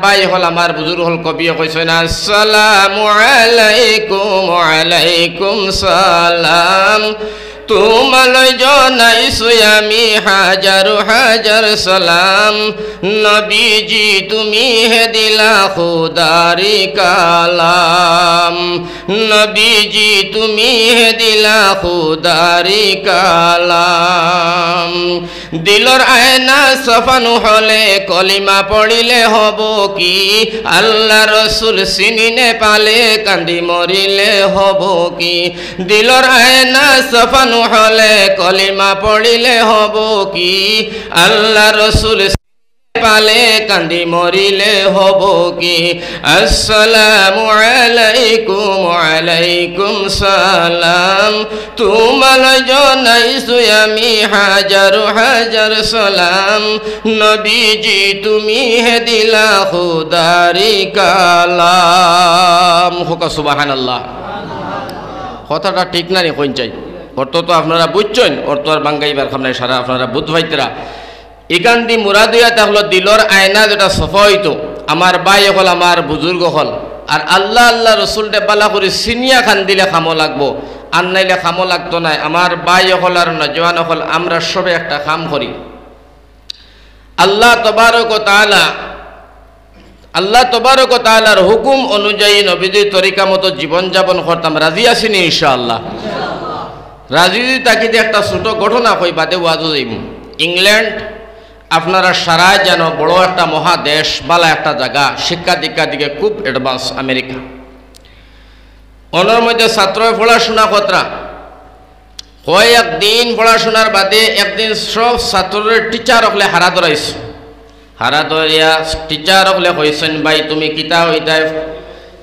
By হল আমার বুজুর্গ হল কবিও কইছেন আসসালামু আলাইকুম ওয়ালাইকুম সালাম তোমালৈ জনাইছো আমি হাজার হাজার সালাম নবীজি তুমি হে দিলা খুদারি কালাম নবীজি তুমি হে দিলা খুদারি কালাম দিলর আয়না সফানু হলে কলিমা পড়িলে হব কি আল্লাহ রসুল চিনিনে পালে কান্দি মরিলে হব কি দিলর আয়না সফানু হলে কলিমা পড়িলে হব কি আল্লাহ রসুল পালে কান্দি মরিলে হব কি আসসালামু আলাইকুম ওয়ালাইকুম সালাম তোমালৈ জনাইছো আমি হাজার হাজার সালাম নবীজি তুমি হে দিলা খুদারি কালাম হোক সুবহানাল্লাহ কথাটা ঠিক না রে কোন চাই অর্থ তো আপনারা বুঝছেন অর্থ আর বাঙ্গাইবার খামনাই সারা আপনারা বুধ ভাইতরা এখান দি মুরাদিয়া তাহলে দিলর আয়না যেটা সফা হইতো আমার বাই হল আমার বুজুর্গ হল আর আল্লাহ আল্লাহ রসুলটে বালা করে সিনিয়া খান দিলে খামো লাগবো আর নাইলে খামো লাগতো না আমার বাই হল আর নজওয়ান হল আমরা সবে একটা কাম করি আল্লাহ তবারক ও তাআলার হুকুম অনুযায়ী নবীদের তরিকা মতো জীবনযাপন করতাম রাজি আছিনি ইনশাআল্লাহ রাজি তাকিতে একটা ছোট ঘটনা কই বাদে ওয়াজও যাইব ইংল্যান্ড আপনারা সারায় যেন বড় একটা মহাদেশ বালা একটা জায়গা শিক্ষা দীক্ষা দিকে খুব অ্যাডভান্স আমেরিকা ওনার মধ্যে ছাত্র পড়াশোনা কতরা কয়েকদিন পড়াশোনার বাদে একদিন সব ছাত্রের টিচার হলে হারা ধরাইছ হারা ধরিয়া টিচার হলে কইছেন ভাই তুমি কিতা হইতাই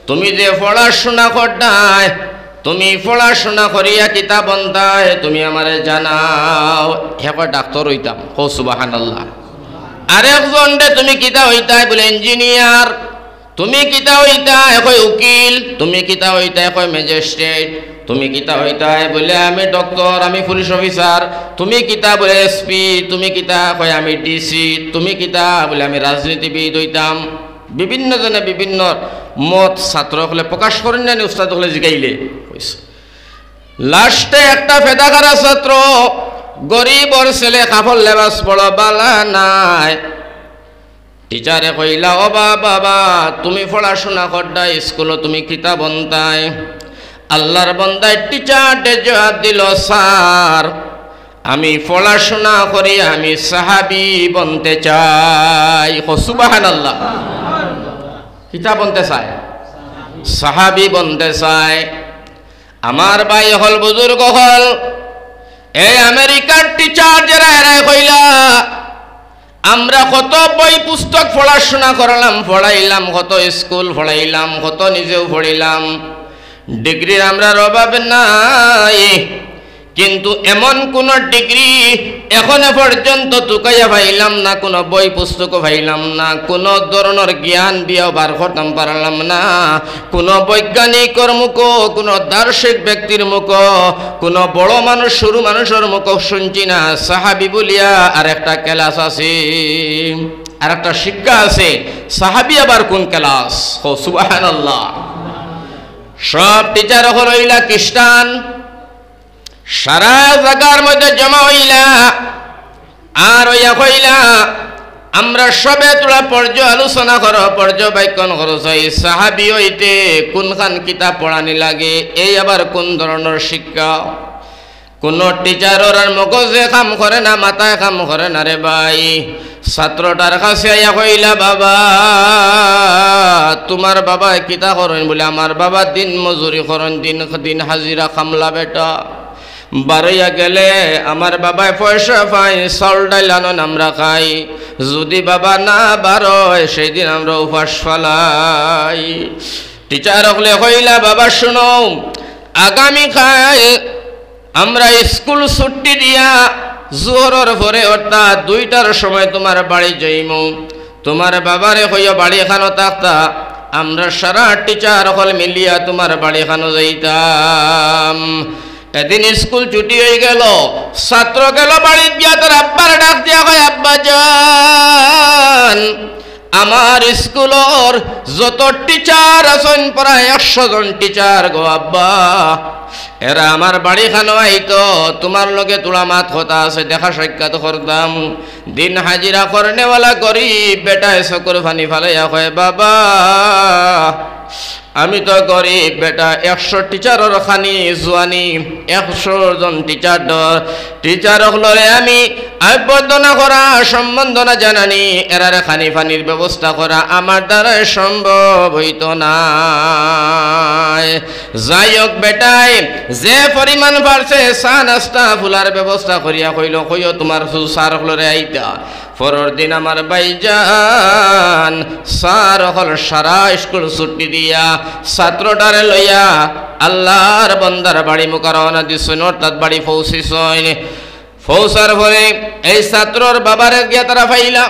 তুমি যে পড়াশোনা করতাই তুমি পড়াশোনা করিয়া কিতাব বন্ধায় তুমি আমারে জানাও হে কয় ডাক্তার হইতাম ও সুবহানাল্লাহ আরেকজন দে তুমি কিতা হইতাই বলে ইঞ্জিনিয়ার তুমি কিতা হইতাই কয় উকিল তুমি কিতা হইতাই কয় ম্যাজিস্ট্রেট তুমি কিতা হইতাই বলে আমি ডক্টর আমি পুলিশ অফিসার তুমি কিতা বলে এসপি তুমি কিতা কয় আমি ডিসি তুমি কিতা বলে আমি রাজনীতিবিদ হইতাম বিভিন্ন জনে বিভিন্ন মত ছাত্র হলে প্রকাশ করেন না উস্তাদ হলে জিগাইলে লাস্টে একটা ফেদাকারা ছাত্র গরিবর ছেলে কাপড় লেবাস বড় বালা নাই টিচারে কইলা ও বাবা তুমি পড়াশোনা করডা স্কুলে তুমি কিতাব বন্ধাই আল্লাহর বান্দায় টিচারটে জবাব দিল স্যার আমি পড়াশোনা করি আমি সাহাবী বনতে চাই সুবহানাল্লাহ কিতাব বনতে চায় সাহাবী বনতে চায় আমার ভাই হল বুজুর্গ হল এই আমেরিকার টিচার যারা এরাই কইলা আমরা কত বই পুস্তক পড়াশোনা করলাম পড়াইলাম কত স্কুল পড়াইলাম কত নিজেও পড়িলাম ডিগ্রির আমরা অভাব নাই কিন্তু এমন কোন ডিগ্রি এখনো পর্যন্ত তুকাইয়া পাইলাম না কোন বই পুস্তক পাইলাম না কোন ধরনের জ্ঞান দিয়েও বার করতাম পারলাম না কোন বৈজ্ঞানিকর মুখ কোন দার্শনিক ব্যক্তির মুখ কোন বড় মানুষ সরু মানুষের মুখ শুনছি না সাহাবী বলিয়া আর একটা ক্লাস আছে আর একটা শিক্ষা আছে সাহাবী আবার কোন ক্লাস ও সুবহানাল্লাহ সব টিচার হইলা খ্রিস্টান সারা জায়গার মধ্যে জমা হইলা আর ওইয়া কইলা আমরা সবে তোরা পর্যালোচনা করো পর্যবেক্ষণ করো সাহাবী হইতে কোনখান কিতাব পড়ানি লাগে এই আবার কোন ধরনের শিক্ষা কোন টিচারের আর মগজে কাম করে না মাথায় কাম করে না রে ভাই ছাত্রটার কাছে আইয়া কইলা বাবা তোমার বাবা কিতা করেন বলে আমার বাবা দিন মজুরি করেন দিন হাজিরা কামলা বেটা বারইয়া গেলে আমার বাবায় পয়সা পাই চাউল ডাইল আনন আমরা খাই যদি বাবা না বারোয় সেই দিন আমরা উপাস ফালাই টিচার হলে কইলা বাবা শুনো আগামী খাই আমরা স্কুল ছুটি দিয়া জোহরের পরে অর্থাৎ 2টার সময় তোমার বাড়ি যাইমু তোমার বাবারে কইয়া বাড়ি এখানো থাকতা আমরা সারা টিচার হল মিলিয়া তোমার বাড়ি এখানো যাইতাম এদিন স্কুল ছুটি হয়ে গেল ছাত্র গেল বাড়ি গিয়া তোর আব্বার ডাক দিয়া কয় আব্বা জান আমার স্কুলের যত টিচার আছেন প্রায় 100 জন টিচার গো আব্বা, এরা আমার বাড়ি খানো আইতো, তোমার লগে তোলা মাত কথা আছে, দেখা সাক্ষাৎ করতাম। দিন হাজিরা করনেওয়ালা গরিব বেটায় চকুর ফানি ফালাইয়া কয়, বাবা আমি তো গরিব বেটা, 100 টিচারের খানি জোয়ানি, 100 জন টিচার হলরে আমি আবদ্ধনা করা, সম্বন্ধনা জানানি, এরারে খানি ফানির ব্যবস্থা করা আমার দ্বারা সম্ভব হইত না। যাই হোক বেটাই যে পরিমাণ পারছে চা নাস্তা ফুলার ব্যবস্থা করিয়া কইল, কইও তোমার সার হলরে আইতা। পরের দিন আমার ভাইজান স্যার হল সারা স্কুল ছুটি দিয়া ছাত্রটারে লইয়া আল্লাহর বন্দার বাড়ি মুখা রওনা দিছেন, অর্থাৎ বাড়ি পৌঁছিছেন। পৌঁছার পরে এই ছাত্রর বাবারে গিয়া তারা পাইলা,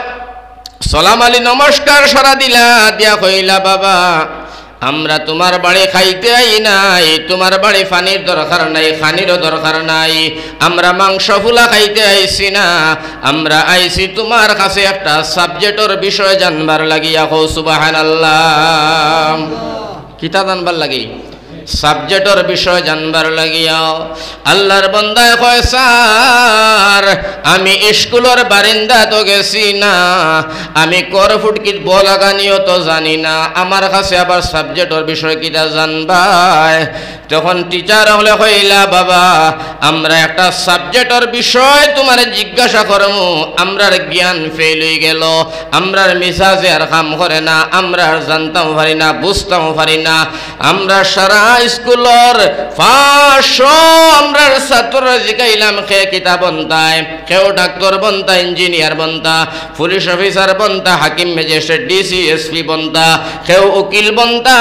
সালাম আলী নমস্কার সারা দিলা, দিয়া কইলা, বাবা আমরা তোমার বাড়ি খাইতে আই নাই, তোমার বাড়ি পানির দরকার নাই, খানিরও দরকার নাই, আমরা মাংস ফুলা খাইতে আইছি না, আমরা আইছি তোমার কাছে একটা সাবজেক্টের বিষয় জানবার লাগিয়া। কও সুবহানাল্লাহ। কিতা জানবার লাগি? সাবজেক্টের বিষয় জানবার লাগিয়া। আল্লাহর বান্দায় কয়, স্যার আমি স্কুলের বারিন্দা তো গেছি না, আমি কর ফুটকিত বলাগানিও তো জানি না, আমার কাছে আবার সাবজেক্টের বিষয় কিটা জানবাই? তখন টিচার হলে কইলা, বাবা আমরা একটা সাবজেক্টের বিষয় তোমার জিজ্ঞাসা করমু, আমরার জ্ঞান ফেল হয়ে গেল, আমরার মিজাজে আর কাম করে না, আমরা জানতাম পারি না, বুঝতাম পারি না, আমরা সারা স্কুলের 500 আমরা ছাত্ররা জিগাইলাম, কে কিতাব বন্তায়, কেউ ডাক্তার বন্তা, ইঞ্জিনিয়ার বন্তা, পুলিশ অফিসার বন্তা, হাকিম ম্যাজিস্ট্রেট ডিসি এসপি বন্তা, কেউ উকিল বন্তা,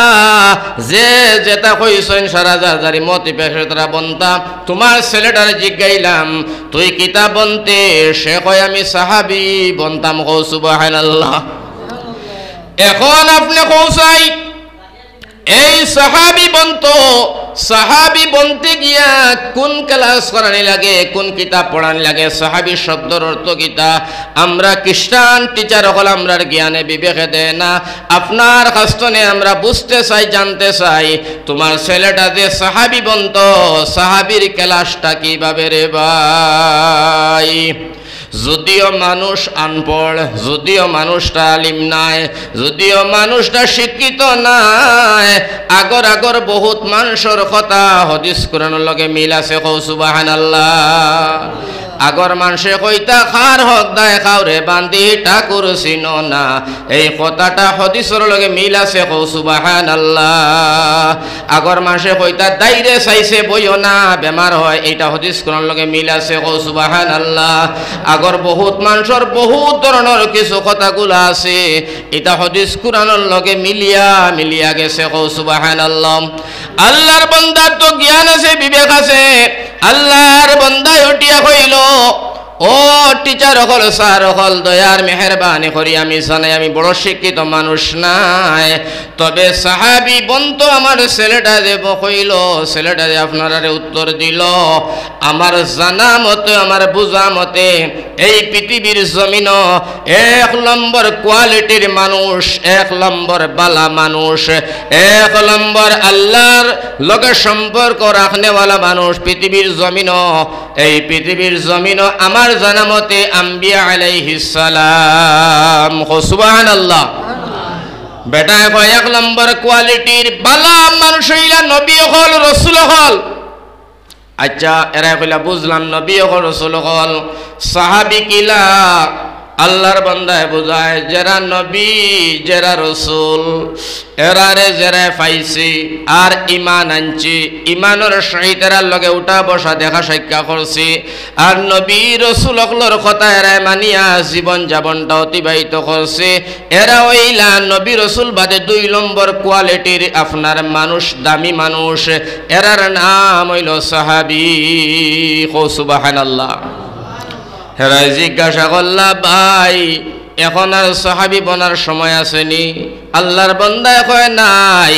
যে যেটা কইছেন সারা যারি মতি পেশারা বন্তা। তোমার ছেলেটারে জিগাইলাম তুই কিতাব বনতে, সে কয় আমি সাহাবি বনতাম। কও সুবহানাল্লাহ। এখন আপনি কৌসাই এই সাহাবি বনতে গিয়া কোন ক্লাস করানি লাগে, কোন কিতাব পড়ানি লাগে, সাহাবি শব্দের অর্থ কিতা আমরা খ্রিস্টান টিচার হল আমরার জ্ঞানে বিবেকে দেয় না। আপনার কাস্তনে আমরা বুঝতে চাই, জানতে চাই তোমার ছেলেটা যে সাহাবি বন্ত, সাহাবির ক্লাসটা কিভাবে রে ভাই? যদিও মানুষ আনপড়, যদিও মানুষটা আলিম নাই, যদিও মানুষটা শিক্ষিত নাই, আগর বহুত মানুষের কথা হাদিস কোরআনের লগে মিল আছে। কও সুবহানাল্লাহ। আগর মানুষে কইতা খার হক দায় খাওরে বান্ধি ঠাকুর চিনো না, এই কথাটা হাদিসের লগে মিল আছে। কও সুবহানাল্লাহ। আগর মানুষে কইতা দাইরে চাইছে বইও না বেমার হয়, এইটা হাদিস কোরআনের লগে মিল আছে। কও সুবহানাল্লাহ। আগর বহুত মানুষের বহুত ধরনের কিছু কথাগুলো আছে, এটা হাদিস কোরআনের লগে মিলিয়া গেছে। কও সুবহানাল্লাহ। আল্লাহর বান্দার তো জ্ঞান আছে, বিবেক আছে। আল্লাহর বান্দায় উঠিয়া কইল, ও টিচার হল, স্যার হল, দয়ার মেহেরবানি করি আমি জানাই আমি বড় শিক্ষিত মানুষ নাই, তবে সাহাবি বন্ত আমার ছেলেটা দেব কইল, ছেলেটা আপনারা উত্তর দিল, আমার জানা মতে, আমার বুঝা মতে এই পৃথিবীর জমিন 1 নম্বর কোয়ালিটির মানুষ, 1 নম্বর বালা মানুষ, 1 নম্বর আল্লাহর লগে সম্পর্ক রাখনেওয়ালা মানুষ পৃথিবীর জমিন, এই পৃথিবীর জমিন আমার জানা মতে আম্বিয়া আলাইহিস সালাম। সুবহানাল্লাহ। বেটা কয় 1 নম্বর কোয়ালিটির বালা মানুষ হইলা নবী হল, রসুল হল। আচ্ছা এরা কইলা বুঝলাম নবী হল, রসুল হল, সাহাবি কিলা? আল্লাহর বান্দায় বুঝায় যারা নবী, যারা রসুল, এরারে যারা পাইছি আর ইমান আনছি, ইমানের সহিত এরার লগে উঠা বসা দেখা সাক্ষা করছি, আর নবী রসুল অকলর কথা এরাই মানিয়া জীবন যাপনটা অতিবাহিত করছে, এরা হইলা নবী রসুল বাদে 2 নম্বর কোয়ালিটির আপনার মানুষ, দামি মানুষ, এরার নাম হইল সাহাবি। কও সুবহানাল্লাহ। হেরা জিজ্ঞাসা করলা, ভাই এখন আর সাহাবি বনার সময় আসেনি? আল্লাহর বান্দায় কয় নাই,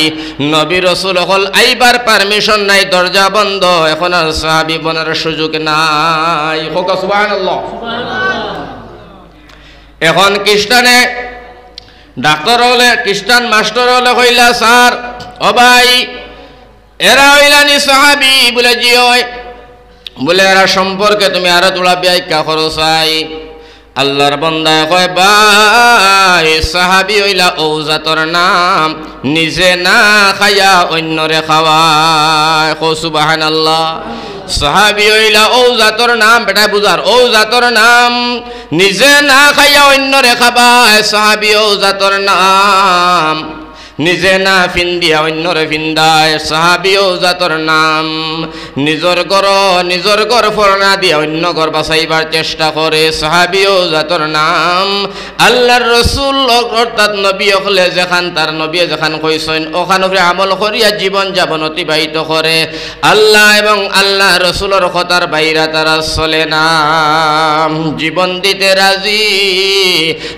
নবী রসুল হল আইবার পারমিশন নাই, দরজা বন্ধ, এখন আর সাহাবি বনার সুযোগ নাই। সুবহানাল্লাহ। এখন খ্রিস্টানে ডাক্তার হলে খ্রিস্টান মাস্টার হলে কইলা স্যার ও ভাই এরা হইলানি সাহাবি বলে জি হয় বলে এরা সম্পর্কে তুমি আরো তোলা ব্যাখ্যা করো চাই আল্লাহর বান্দা কয় ভাই সাহাবি হইলা ও জাতর নাম নিজে না খায়া অন্যরে খাওয়ায় কও সুবহানাল্লাহ সাহাবি হইলা ও জাতর নাম বেটা বুঝার ও জাতর নাম নিজে না খাইয়া অন্যরে খাবায় সাহাবি ও জাতর নাম নিজে না ফিন্দিয়া অন্যরে ফিন্দায় সাহাবি ও জাতর নাম নিজর ঘর ফরনা দিয়া অন্য ঘর বাঁচাইবার চেষ্টা করে সাহাবি ও জাতর নাম আল্লাহর রসুল অর্থাৎ নবী হলে যেখান তার নবী যেখান কইছেন ওখান উপরে আমল করিয়া জীবন যাপন অতিবাহিত করে আল্লাহ এবং আল্লাহ রসুলের কথার বাইরা তারা চলে না জীবন দিতে রাজি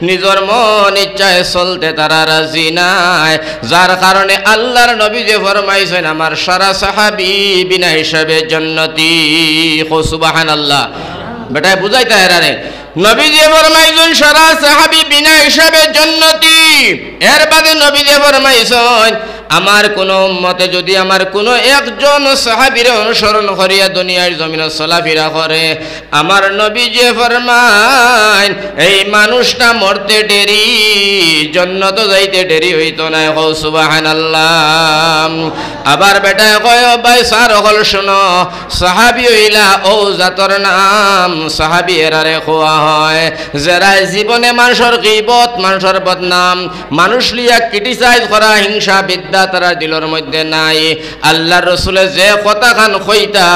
নিজের মন ইচ্ছায় চলতে তারা রাজি নাই যার কারণে আল্লাহর নবী যে ফরমাইছেন আমার সারা সাহাবী বিনা হিসাবে জান্নাতি সুবহানাল্লাহ বেটা বুঝাইতে হেরারে নবী যে ফরমাইছেন সারা সাহাবী বিনা হিসাবে জান্নাতি এর বাদে নবী যে ফরমাইছেন আমার কোন উম্মতে যদি আমার কোন একজন সাহাবীর অনুসরণ করিয়া দুনিয়ার জমিনে চলাফেরা করে আমার নবী যে ফরমান এই মানুষটা মরতে দেরি জান্নাত যাইতে দেরি হইতো না কও সুবহানাল্লাহ আবার বেটা কয় ভাই স্যার হল শুনো সাহাবী হইলা ও জাতর নাম সাহাবী এরারে খোয়া হয় যারা জীবনে মানুষের গীবত মানুষের বদনাম মানুষ লিয়া ক্রিটিসাইজ করা হিংসা বিদ্যা তারা দিলের মধ্যে নাই আল্লাহর রাসূলের যে কথা খান কইতা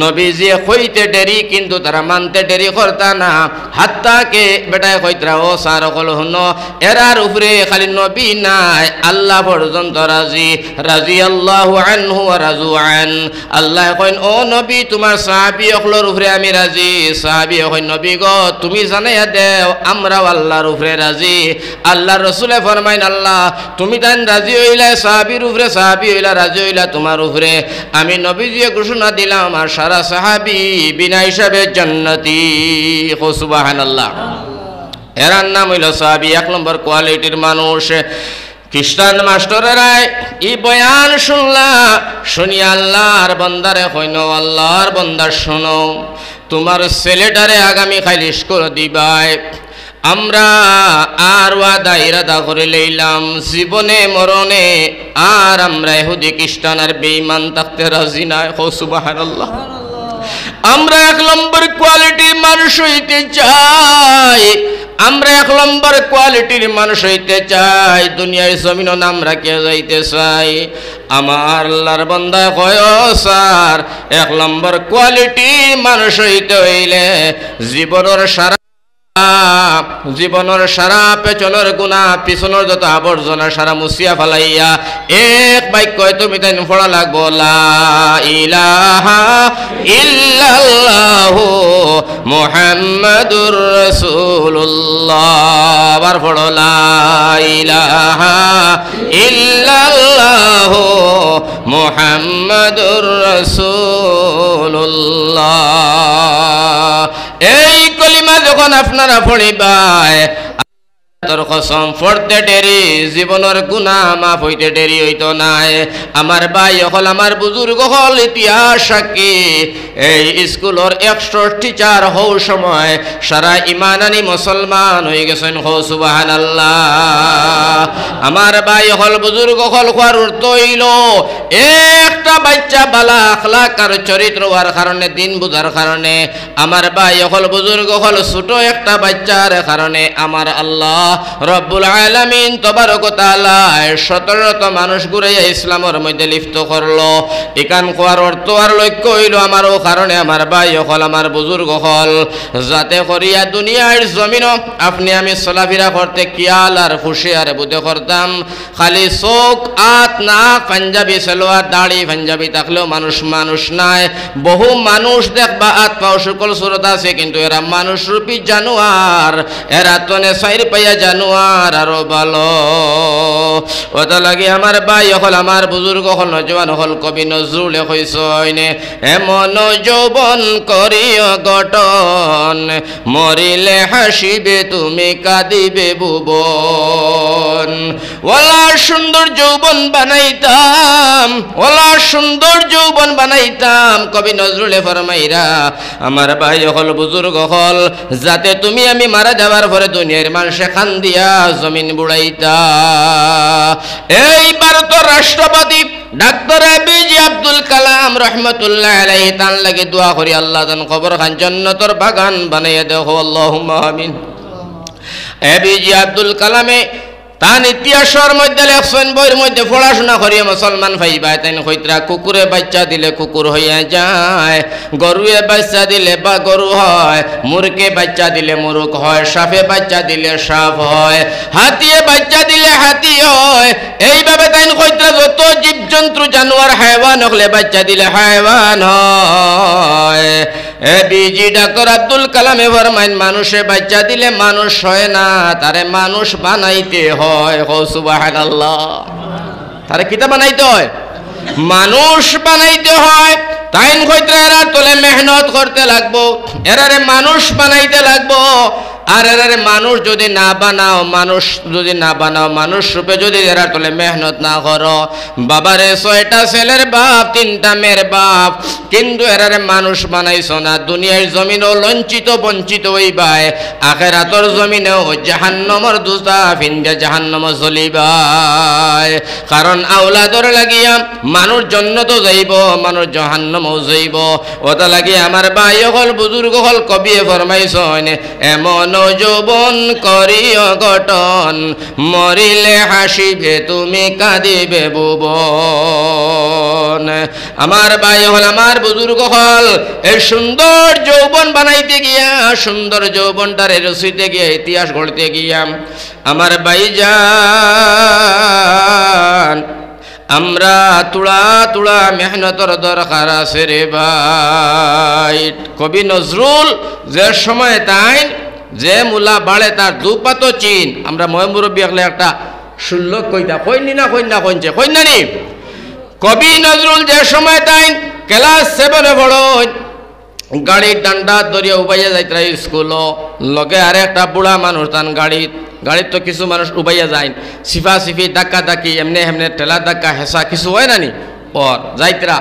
নবী যে কইতে দেরি কিন্তু তারা মানতে দেরি করতা না হাত্তাকে বেটায় কইতরা ও স্যার হল শুনো এরার উপরে খালি নবী নাই আল্লাহ পর্যন্ত রাজি আল্লাহু আনহু ওয়া রাজু আন আল্লাহ কইন ও নবী তোমার সাহাবী হলর উপরে আমি রাজি সাহাবী কইন নবী গো তুমি জানাইয়া দেও আমরাও আল্লাহর উপরে রাজি আল্লাহর রাসূলে ফরমাইন আল্লাহ তুমি তান রাজি হইলা সাহাবীর উপরে সাহাবী হইলা রাজি হইলা তোমার উপরে আমি নবীজি ঘোষণা দিলাম আমার সারা সাহাবী বিনা হিসাবে জান্নাতি সুবহানাল্লাহ এরার নাম হইল সাহাবী এক নম্বর কোয়ালিটির মানুষ খ্রিস্টান মাস্টারেরাই এই বয়ান শুনলা শুনি আল্লাহর বান্দারে কইন আল্লাহর বান্দা শোনো তোমার ছেলেটারে আগামী খাইল স্কুল দিবাই আমরা আর ওয়াদা ইরাদা করে লইলাম জীবনে মরণে আর আমরা ইহুদি খ্রিস্টান আর বেঈমান থাকতে রাজি নাই সুবহানাল্লাহ আমরা এক নম্বর কোয়ালিটির মানুষ হইতে চাই আমরা এক নম্বর কোয়ালিটির মানুষ হইতে চাই দুনিয়ার জমিনও নাম রাখিয়া যাইতে চাই আমার আল্লাহর বান্দা কয় স্যার এক নম্বর কোয়ালিটির মানুষ হইতে হইলে জীবনের সারা পেছনের গুণা পিছনের যত আবর্জনা সারা মুছিয়া ফেলাইয়া এক বাক্য তুমি তাই পড়া লাগবো লা ইলাহা ইল্লাল্লাহু মুহাম্মাদুর রাসূলুল্লাহ আবার পড়ো লা ইলাহা ইল্লাল্লাহু মুহাম্মাদুর রাসূলুল্লাহ এই কলিমা যখন আপনারা পড়িবাই তোর কসম পড়তে দেরি জীবনের গুনাহ মাফ হইতে দেরি হইতো নাই আমার ভাই হল আমার বুজুর্গ হল ইতিহাস সাক্ষী এই স্কুলের 100 টিচার হও সময় সারা ইমানানি মুসলমান হয়ে গেছেন হো সুবহানাল্লাহ আমার ভাই হল বুজুর্গ হল কোয়ার অর্থ হইল একটা বাচ্চা বালা আখলাক আর চরিত্র হওয়ার কারণে দিন বুঝার কারণে আমার ভাই হল বুজুর্গ হল ছোট একটা বাচ্চার কারণে আমার আল্লাহ রব্বুল আলামিন তবারক ওয়া তাআলা 17টা মানুষ ঘুরাইয়া ইসলামের মধ্যে লিপ্ত করলো এখান কোয়ার অর্থ আর লক্ষ্য হইল আমারও কারণে আমার ভাই হল আমার বুজুর্গ হল যাতে করিয়া দুনিয়ার জমিনও আপনি আমি চলাফেরা করতে কিয়াল আর খুশি আর বুঝে করতাম খালি চোখ আত নাক পাঞ্জাবি সালোয়ার দাড়ি পাঞ্জাবি থাকলেও মানুষ নাই বহু মানুষ দেখবা আত পাও সকল সুরত আছে কিন্তু এরা মানুষ রূপী জানোয়ার এরা তনে সাইর পাইয়া জানোয়ার আরো ভালো ওটা লাগে আমার ভাই হল আমার বুজুর্গ হল নজওয়ান হল কবি নজরুলে কইসইনে এমন যৌবন করিও গঠন মরিলে হাসিবে তুমি কাঁদিবে ভুবন ওলা সুন্দর যৌবন বানাইতাম ওলা সুন্দর যৌবন বানাইতাম কবি নজরুলে ফরমাইরা আমার ভাই হল বুজুর্গ হল যাতে তুমি আমি মারা যাওয়ার পরে দুনিয়ার মানুষে খান দিয়া জমিন বুড়াইতা এইবার তো রাষ্ট্রপতি ডাক্তার এপিজে আব্দুল কালাম রহমতুল্লাহ আলাইহি তান লাগে দোয়া করি আল্লাহ তান কবর খান জান্নাতের বাগান বানাইয়া দেখো আল্লাহুম্মা আমিন এপিজে আব্দুল কালামে তান ইতিহাসের মধ্যে লেখছেন বইয়ের মধ্যে পড়াশোনা করিয়া মুসলমান ভাইবা তাই কইতরা কুকুরে বাচ্চা দিলে কুকুর হইয়া যায় গরুয়ে বাচ্চা দিলে বা গরু হয় মুরগে বাচ্চা দিলে মুরগ হয় সাপে বাচ্চা দিলে সাপ হয় হাতিয়ে বাচ্চা দিলে হাতি হয় এইভাবে তাই কইতরা যত জীবজন্তু জানোয়ার হায়াওয়ান হলে বাচ্চা দিলে হায়াওয়ান হয় এপিজে ডাক্তার আব্দুল কালামে ফরমাইন মানুষে বাচ্চা দিলে মানুষ হয় না তারে মানুষ বানাইতে হয় সুবহানাল্লাহ তারে কিতা বানাইতে হয় মানুষ বানাইতে হয় তাই কইতরা এরা তোলে মেহনত করতে লাগবো এরারে মানুষ বানাইতে লাগবো আর এরারে মানুষ যদি না বানাও মানুষ রূপে যদি এরা তোলে মেহনত না করো বাবারে 6টা ছেলের বাপ 3টা মেয়ের বাপ কিন্তু এরারে মানুষ বানাইছো না দুনিয়ার জমিনও লঞ্চিত বঞ্চিত হইবাই আখিরাতের জমিনেও জাহান্নামের দুজা ফিন্দা জাহান্নাম জ্বলিবাই কারণ আওলাদর লাগিয়া মানুষ জান্নাতও যাইব মানুষ জাহান্নামও যাইব ওটা লাগিয়া আমার ভাই হল বুজুর্গ হল কবিয়ে ফরমাইছেন এমন যৌবন করিও গঠন মরিলে হাসিবে তুমি কাঁদিবে ভুবন আমার ভাই হল আমার বুজুর্গ হল এই সুন্দর যৌবন বানাইতে গিয়া সুন্দর যৌবনটারে রচিতে গিয়া ইতিহাস গড়তে গিয়া আমার ভাইজান আমরা তুলা তুলা মেহনতর দরকার আছে রে ভাই কবি নজরুল যে সময় তাই যে মূলা বাড়ে তার দুপাত চিন আমরা ময়মুরব্বী একলে একটা শুল্লক কইতা কইনি না কইছে কইনানি কবি নজরুল যে সময় তাই ক্লাস 7 বড় গাড়ির ডান্ডা দরিয়া উবাইয়া যাইতরা স্কুল লগে আর একটা বুড়া মানুষ তান গাড়ির তো কিছু মানুষ উবাইয়া যায় সিফা সিফি ধাক্কা ধাক্কি এমনি এমনি ঠেলা ধাক্কা হেসা কিছু হয় নানি পর যাইতরা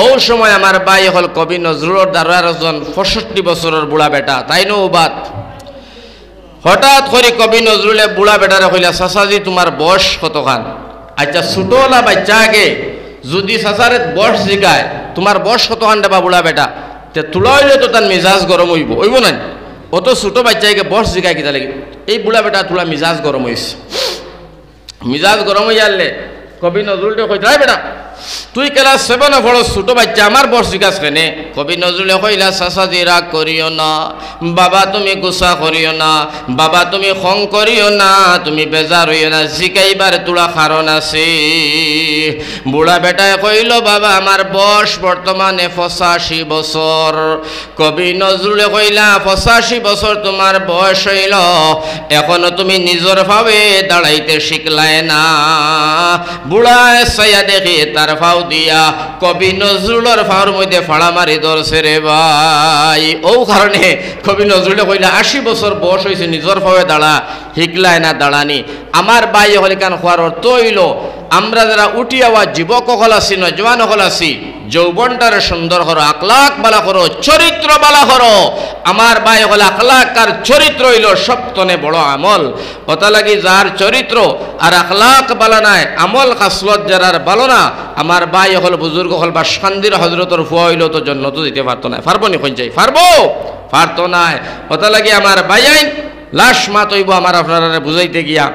ও সময় আমার ভাই হল কবি নজরুলের দ্বারা একজন 65 বছরের বুড়া বেটা তাই নো বাদ হঠাৎ করে কবি নজরুলে বুড়া বেটারে কইলা চাচাজি তোমার বয়স কতখান আচ্ছা ছোটলা বাচ্চা আগে যদি চাচারে বয়স জিগায় তোমার বয়স কতখান দেবা বুড়া বেটা তে তুলা হইলে তো তার মিজাজ গরম হইব না অত ছোট বাচ্চাকে বয়স জিগায় কিতা লাগে এই বুড়া বেটা তুলা মিজাজ গরম হইছে মিজাজ গরম হয়ে যালে কবি নজরুলটা কইতা বেটা তুই ক্লাস 7 পড়ো ছোট বাচ্চা আমার বয়স জিজ্ঞাস কেনে কবি নজরুলে কইলা চাচাজি রাগ করিও না বাবা তুমি গুসা করিও না বাবা তুমি খং করিও না তুমি বেজার হইও না জিকাইবার তোলা কারণ আছে বুড়া বেটায় কইল বাবা আমার বয়স বর্তমানে 85 বছর কবি নজরুলে কইলা 85 বছর তোমার বয়স হইল এখনো তুমি নিজের ভাবে দাঁড়াইতে শিখলাই না বুড়ায় সাইয়া দেখি তার ফাও দিয়া কবি নজরুলের ফাওর মধ্যে ফাড়া মারি ধরছে রে ভাই ও কারণে কবি নজরুলে কইলা 80 বছর বয়স হয়েছে নিজের ফাওয়ে দাঁড়া শিখলাই না দাঁড়ানি আমার ভাই হলে কান খোয়ার অর্থ হইল আমরা যারা উঠি আওয়া যুবক হল আছি নজওয়ান হল আছি যৌবনটারে সুন্দর করো আখলাক বালা করো চরিত্র বালা করো আমার ভাই হল আখলাক আর চরিত্র হইল সবতনে বড় আমল কথা লাগি যার চরিত্র আর আখলাক বালা নাই আমল খাসলত যারার ভালো না আমার ভাই হল বুজুর্গ হল বা শান্তির হজরতর ফুয়া হইল তো জন্য তো দিতে পারতো না পারবো নি কই যাই পারতো না কথা লাগি আমার ভাই আইন লাশ মা তৈব আমার আপনারা বুঝাইতে গিয়া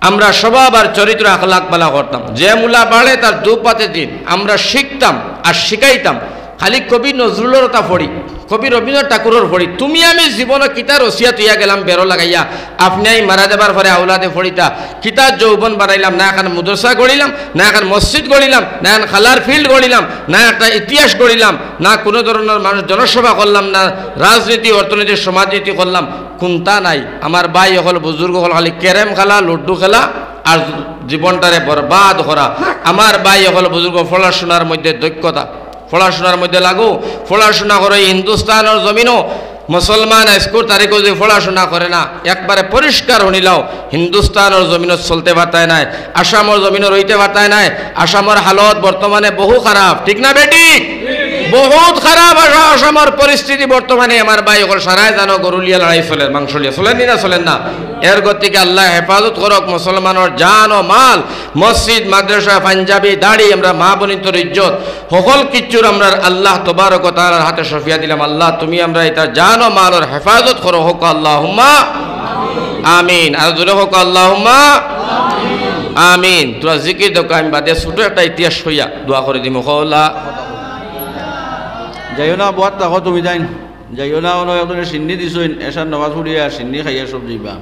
আমরা স্বভাব আর চরিত্র আখলাক বালা করতাম যে মুলা বাড়ে তার দুপাতে দিন আমরা শিখতাম আর শিখাইতাম খালি কবি নজরুলের তা পড়ি কবি রবীন্দ্রনাথ ঠাকুরের পড়ি তুমি আমি জীবন কিতা রসিয়া তুইয়া গেলাম বেরো লাগাইয়া আপনি মারা যাবার পরে আউলাদে পড়িতা কিতা যৌবন বাড়াইলাম না এখন মাদ্রাসা গড়িলাম না এখন মসজিদ গড়িলাম না এখন খালার ফিল্ড গড়িলাম না একটা ইতিহাস গড়িলাম না কোনো ধরনের মানুষ জনসভা করলাম না রাজনীতি অর্থনীতি সমাজনীতি করলাম কোনটা নাই আমার ভাই হল বুজুর্গ হল খালি ক্যারেম খেলা লুড্ডু খেলা আর জীবনটারে বরবাদ করা। আমার ভাই হল বুজুর্গ পড়াশোনার মধ্যে দক্ষতা, পড়াশোনার মধ্যে লাগু, পড়াশোনা করে হিন্দুস্তানের জমিনও মুসলমান স্কুল তারিখও যে পড়াশোনা করে না একবারে পরিষ্কার শুনিলাও হিন্দুস্তানের জমিনত চলতে পারতায় নাই, আসামের জমিনে রইতে পারতায় নাই। আসামের হালত বর্তমানে বহু খারাপ, ঠিক না বেটি? বহুত খারাপ আসামের পরিস্থিতি বর্তমানে। আমার ভাই ওর সারাই জানো গরুলিয়া লড়াই চলেন, মাংস লিয়া চলেন না চলেন না? এর গতিকে আল্লাহ হেফাজত করক মুসলমানের জান ও মাল, মসজিদ মাদ্রাসা পাঞ্জাবি দাড়ি আমরা মা বনিতর ইজ্জত সকল কিচ্ছুর আমরা আল্লাহ তবারক ওয়া তাআলার হাতে সফিয়া দিলাম। আল্লাহ তুমি আমরা এটা জান ও মালের হেফাজত করো, হোক আল্লাহুম্মা আমিন। আর জোরে হোক আল্লাহুম্মা আমিন। তোরা জিকির দেখো, আমি বাদে ছোট একটা ইতিহাস হইয়া দোয়া করে দিম। কওলা যাইও না বুয়াত থাকো, তুমি যাইও না একজনে সিন্নি দিছইন, এসার নমাজ পড়িয়া সিন্নি খাইয়া সব যাইবা।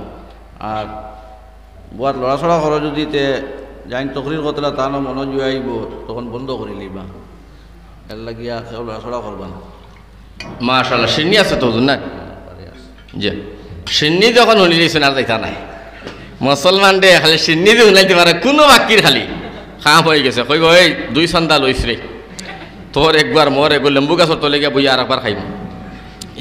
আর বুয়াত লড়াছড়া করো যদি তে যাইন তকরির কতলা তা মন জুয়ে আইব, তখন বন্ধ করে লইবা। এর লাগিয়া কেউ লড়াছড়া করবা না। মাশাআল্লাহ, সিন্নি আছে তো না? জি, সিন্নি যখন শুনি দিয়েছেন আর দেখা নাই। মুসলমান দে খালি সিন্নি দিয়ে শুনাইতে পারে, কোনো বাক্যির খালি খাম হয়ে গেছে। কইব এই 2 চান্দা লইছ রে, তোর একবার মোর একবার লেম্বু গাছর তলে গিয়া বইয়া আর একবার খাইব।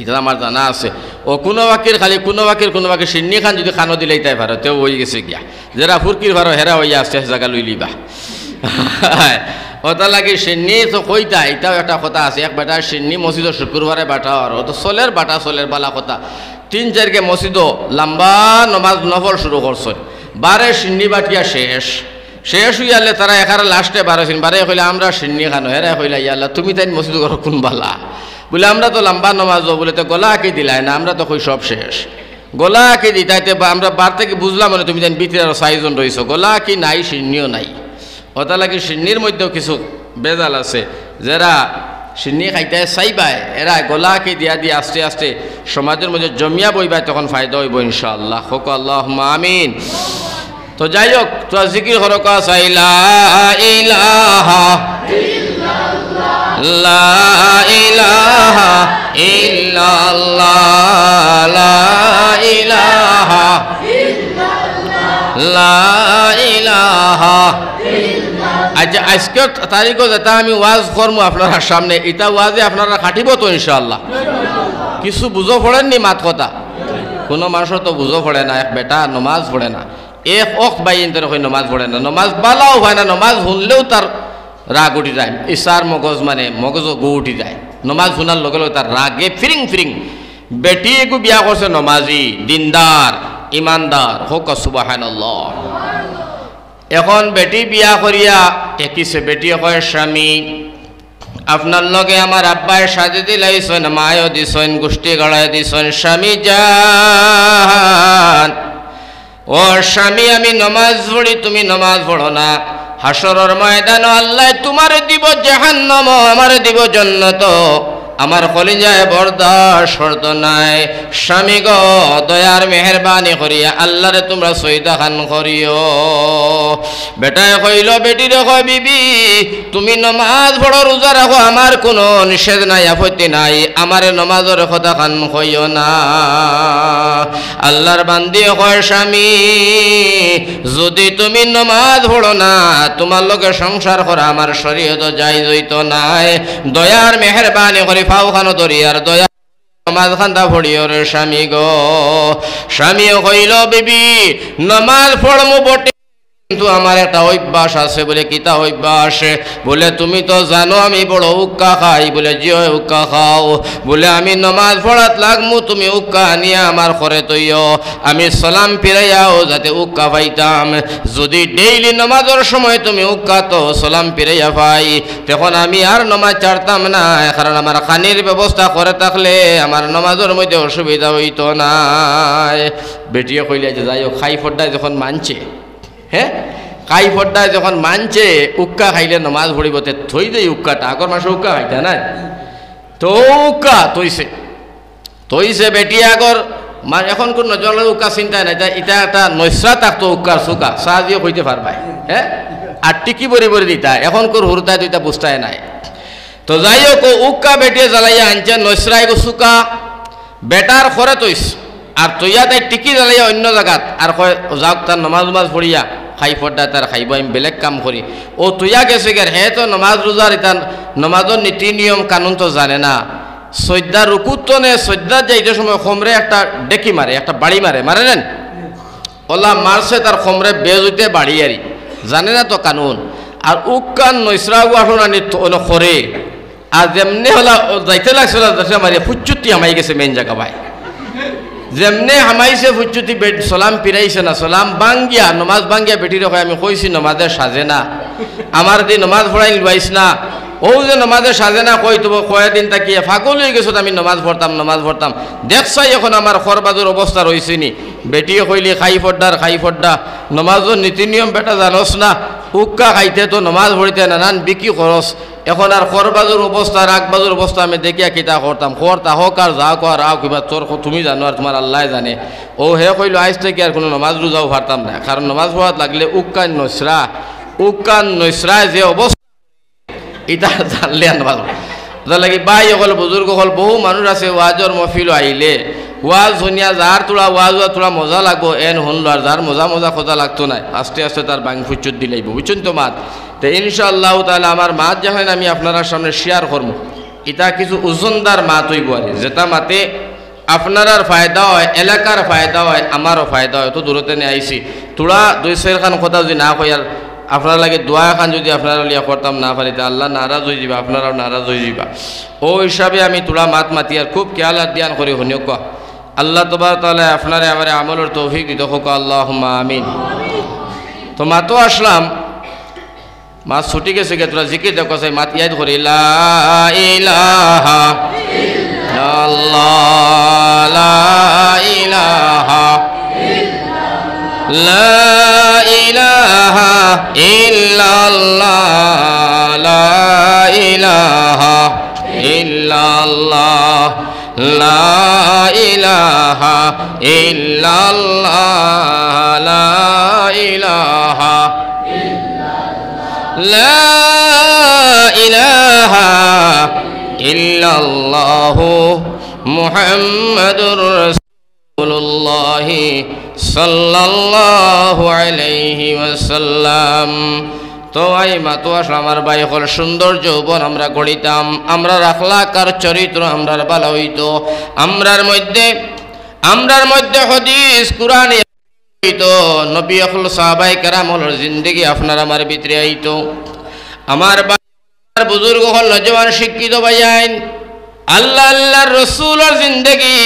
এটা আমার জানা আছে। ও কোনো বাক্যের খালি কোনো বাক্যের সিন্নি খান যদি খানো দিলে তাই ভারো তেও হয়ে গেছে গিয়া। যারা ফুরকির ভারো হেরা হইয়া আসছে জায়গা লই লিবা। ওটা লাগে সিন্নি তো কইতা, এটাও একটা কথা আছে। এক বেটা সিন্নি মসজিদ শুক্রবারে বাটা, আর ও তো চলের বাটা চলের বালা কথা। 3-4 মসজিদও লম্বা নমাজ নফল শুরু করছে, বারে সিন্নি বাটিয়া শেষ হইয়ালে তারা এখানে লাস্টে বারোছিন, বারে কইলে আমরা সিন্নি খানো। হেরা কইলা ইয়াল্লা তুমি তাই মসজিদ করো কোন বালা? বলে আমরা তো লম্বা নমাজ বলে তো গলা আঁকি দিলাই না, আমরা তো কই সব শেষ। গলা আঁকি দিতাইতে আমরা বার থেকে বুঝলাম মানে তুমি তাই ভিতরে আরো 4 জন রয়েছো, গলা আঁকি নাই, সিন্নিও নাই। ওটা লাগে সিন্নির মধ্যেও কিছু বেজাল আছে। যারা সিন্নি খাইতে চাইবাই এরা গলা আঁকি দিয়া দিয়ে আস্তে আস্তে সমাজের মধ্যে জমিয়া বইবাই, তখন ফায়দা হইব ইনশাআল্লাহ। হোক আল্লাহুম্মা আমিন। তো যাই হোক, তো জিকির হরকা চাইলা ইলাহা লা ইলাহা ইল্লাল্লাহ, লা ইলাহা লা ইলাহা। আচ্ছা, আজকের তারিখও যেটা আমি ওয়াজ করবো আপনার সামনে, এটা ওয়াজে আপনারা খাটিব তো ইনশাআল্লাহ? কিছু বুঝো পড়েননি মাত কথা? কোনো মানুষের তো বুঝো পড়ে না, এক বেটা নমাজ পড়ে না, এক অক্ত বাইন তোর নমাজ পড়ে না, নমাজ বালাও হয় না, নমাজ শুনলেও তার রাগ উঠি যায়, ইসার মগজ মানে মগজ গু উঠি যায়। নমাজ শুনার লগে লগে তার রাগে ফিরিং। বেটি একু বিয়া করছে নমাজি, দিনদার, ইমানদার, হোক সুবহানাল্লাহ। এখন বেটি বিয়া করিয়া টেকিছে, বেটি কয় স্বামী আপনার লগে আমার আব্বায় সাজে দিলাইছেন, মায়ও দিছেন, গোষ্ঠী গড়ায় দিছেন। স্বামী যান, ও স্বামী আমি নমাজ পড়ি, তুমি নমাজ পড়ো না। হাসরের ময়দানে আল্লাহ তোমার দিব জাহান্নাম, আমার দিব জান্নাত। আমার কলিজায় বরদাস্ত শর্ত নাই। স্বামী গো দয়ার মেহরবানি করিয়া আল্লাহরে তোমরা সইদা খান করিও। বেটায় কইল বেটিরে কয় বিবি তুমি নমাজ পড়ো, রোজা রাখো, আমার কোনো নিষেধ নাই, আপত্তি নাই, আমারে নমাজের কথা খান কইও না। আল্লাহর বান্দি কয় স্বামী যদি তুমি নমাজ পড়ো না, তোমার লগে সংসার করা আমার শরীয়ত জায়েজ হইতো নাই। দয়ার মেহরবানি করে ফাও খানো দরিয়ার দয়া নমাজ খান্দা পড়িও রে স্বামী গো। স্বামীও কইল বিবি নমাজ পড়মু বটে, কিন্তু আমার একটা অভ্যাস আছে। বলে কিতা অভ্যাস? বলে তুমি তো জানো আমি বড় উক্কা খাই। বলে জিও উক্কা খাও। বলে আমি নমাজ পড়াত লাগমু, তুমি উক্কা আনিয়া আমার ঘরে তৈও, আমি সালাম ফিরাইয়াও যাতে উক্কা পাইতাম। যদি ডেইলি নমাজের সময় তুমি উক্কা তো সালাম ফিরাইয়া পাই, তখন আমি আর নমাজ ছাড়তাম না, কারণ আমার খানির ব্যবস্থা করে থাকলে আমার নমাজের মধ্যে অসুবিধা হইতো না। বেটিয়ে কইলে যে যাই হোক, খাই ফোড্ডায় যখন মানছে, হ্যাঁ কাই ফড্ডায় যখন মানছে উক্কা খাইলে নমাজ পড়িব, থই দেই উক্কাটা। আগর মাসে উক্কা খাইতা না, তো উক্কা তৈছে বেটি আগর এখন কোন নজর উক্কা চিন্তা নাই। এটা একটা নৈশা থাকতো উক্কার চুকা সাহায্য হইতে পারবাই, হ্যাঁ আর টিকি বরি বরি দিতা, এখন কোর হুরতায় দুইটা বুঝতাই নাই। তো যাই হোক উক্কা বেটিয়ে জ্বালাইয়া আনছে নৈশরাই গো চুকা বেটার ঘরে তৈস, আর তৈয়া তাই টিকি জ্বালাইয়া অন্য জায়গাত আর কয় যাওক তার নমাজ নমাজ পড়িয়া খাই ফড্ডা তার খাইব আমি বেলেগ কাম করি ও তুইয়া গেছে গের হে তো নমাজ রোজার ইতান নমাজের নীতি নিয়ম কানুন তো জানে না সৈদ্যা রুকুত নে সৈদ্যা যাইতে সময় খমরে একটা ডেকি মারে একটা বাড়ি মারে মারে নেন ওলা মারছে তার খমরে বেজুতে বাড়ি আরি জানে না তো কানুন আর উকান নৈসরাগু আসনানি খরে আর যেমনি হলা যাইতে লাগছিল মারিয়া ফুচ্চুতি হামাই গেছে মেন জায়গা ভাই যেমনে হামাইছে ফুচ্চুতি সালাম পিরাইছে না সালাম বাঙ্গিয়া নমাজ বাঙ্গিয়া বেটি রেখে আমি কইছি নমাজে সাজে না আমার দি নমাজ পড়াই লইস না ও যে নমাজে সাজে না কই তো কয়েকদিন তাকিয়ে ফাগল হয়ে গেছো আমি নমাজ পড়তাম দেখছাই এখন আমার খরবাজুর অবস্থা রয়েছে নি বেটিয়ে কইলি খাই ফড্ডা নমাজের নীতি নিয়ম বেটা জানোস না উক্কা খাইতে তো নমাজ পড়িতে নানান বিকি খরচ এখন আর খরবাজুর অবস্থা রাগবাজুর অবস্থা আমি দেখিয়া কিতা করতাম খরতা হোক আর যা কর আও কিবা তোর তুমি জানো আর তোমার আল্লাহ জানে ও হে কইলো আইস থেকে আর কোনো নমাজ রোজাও পারতাম না কারণ নমাজ পড়াত লাগলে উক্কান নৈসরা যে অবস্থা এটা জানলে আর নমাজ লাগি বাই হল বুজুর্গ হল বহু মানুষ আছে ওয়াজর মফিল আইলে ওয়াজ শুনিয়া যার তোলা মজা লাগবো এন শুনলো আর যার মজা খোঁজা লাগতো না আস্তে আস্তে তার বাং ফুচুত দিলাইব বুঝছেন তো মাত তো ইনশাআল্লাহ তাহলে আমার মাত যখন আমি আপনার সামনে শেয়ার করবো এটা কিছু ওজনদার মাত হইব আর যেটা মাতে আপনার ফায়দা হয় এলাকার ফায়দা হয় আমারও ফায়দা হয় তো দূরতে নিয়ে আইসি তোরা 2-4 খান কথা যদি না কই আর আপনার লাগে দোয়া খান যদি আপনারা লিয়া করতাম না পারিতে আল্লাহ নারাজ হয়ে যাবা আপনারাও নারাজ হয়ে যাবা ও হিসাবে আমি তোরা মাতি আর খুব খেয়াল আর ধ্যান করে শুনিও ক আল্লাহ তবারক তাআলা আপনারে আমার আমলের তৌফিক দিতে হোক আল্লাহুম্মা আমিন তো মাতো আসলাম মা ছুটি গেছে গে তোরা জিকির দেখো চাই মাত ইয়াদ করি লা ইলাহা ইল্লাল্লাহ লা ইলাহা ইল্লাল্লাহ লা ইলাহা ইল্লাল্লাহ লা ইলাহা ইল্লাল্লাহ লা ইলাহা লা ইলাহা ইল্লাল্লাহ মুহাম্মাদুর রাসূলুল্লাহ সাল্লাল্লাহু আলাইহি ওয়াসাল্লাম তো আই মাতো আসলে আমার ভাই হল সুন্দর যৌবন আমরা গড়িতাম আমরা আখলাক আর চরিত্র আমরার ভালো হইতো আমরার মধ্যে হাদিস কুরআন হইতো নবী হল সাহাবায়ে কেরামর জিন্দেগি আপনার আমার ভিতরে আইতো আমার বুজুর্গ হল নওজওয়ান শিক্ষিত ভাইয়াইন আল্লাহর রাসূলের জিন্দেগি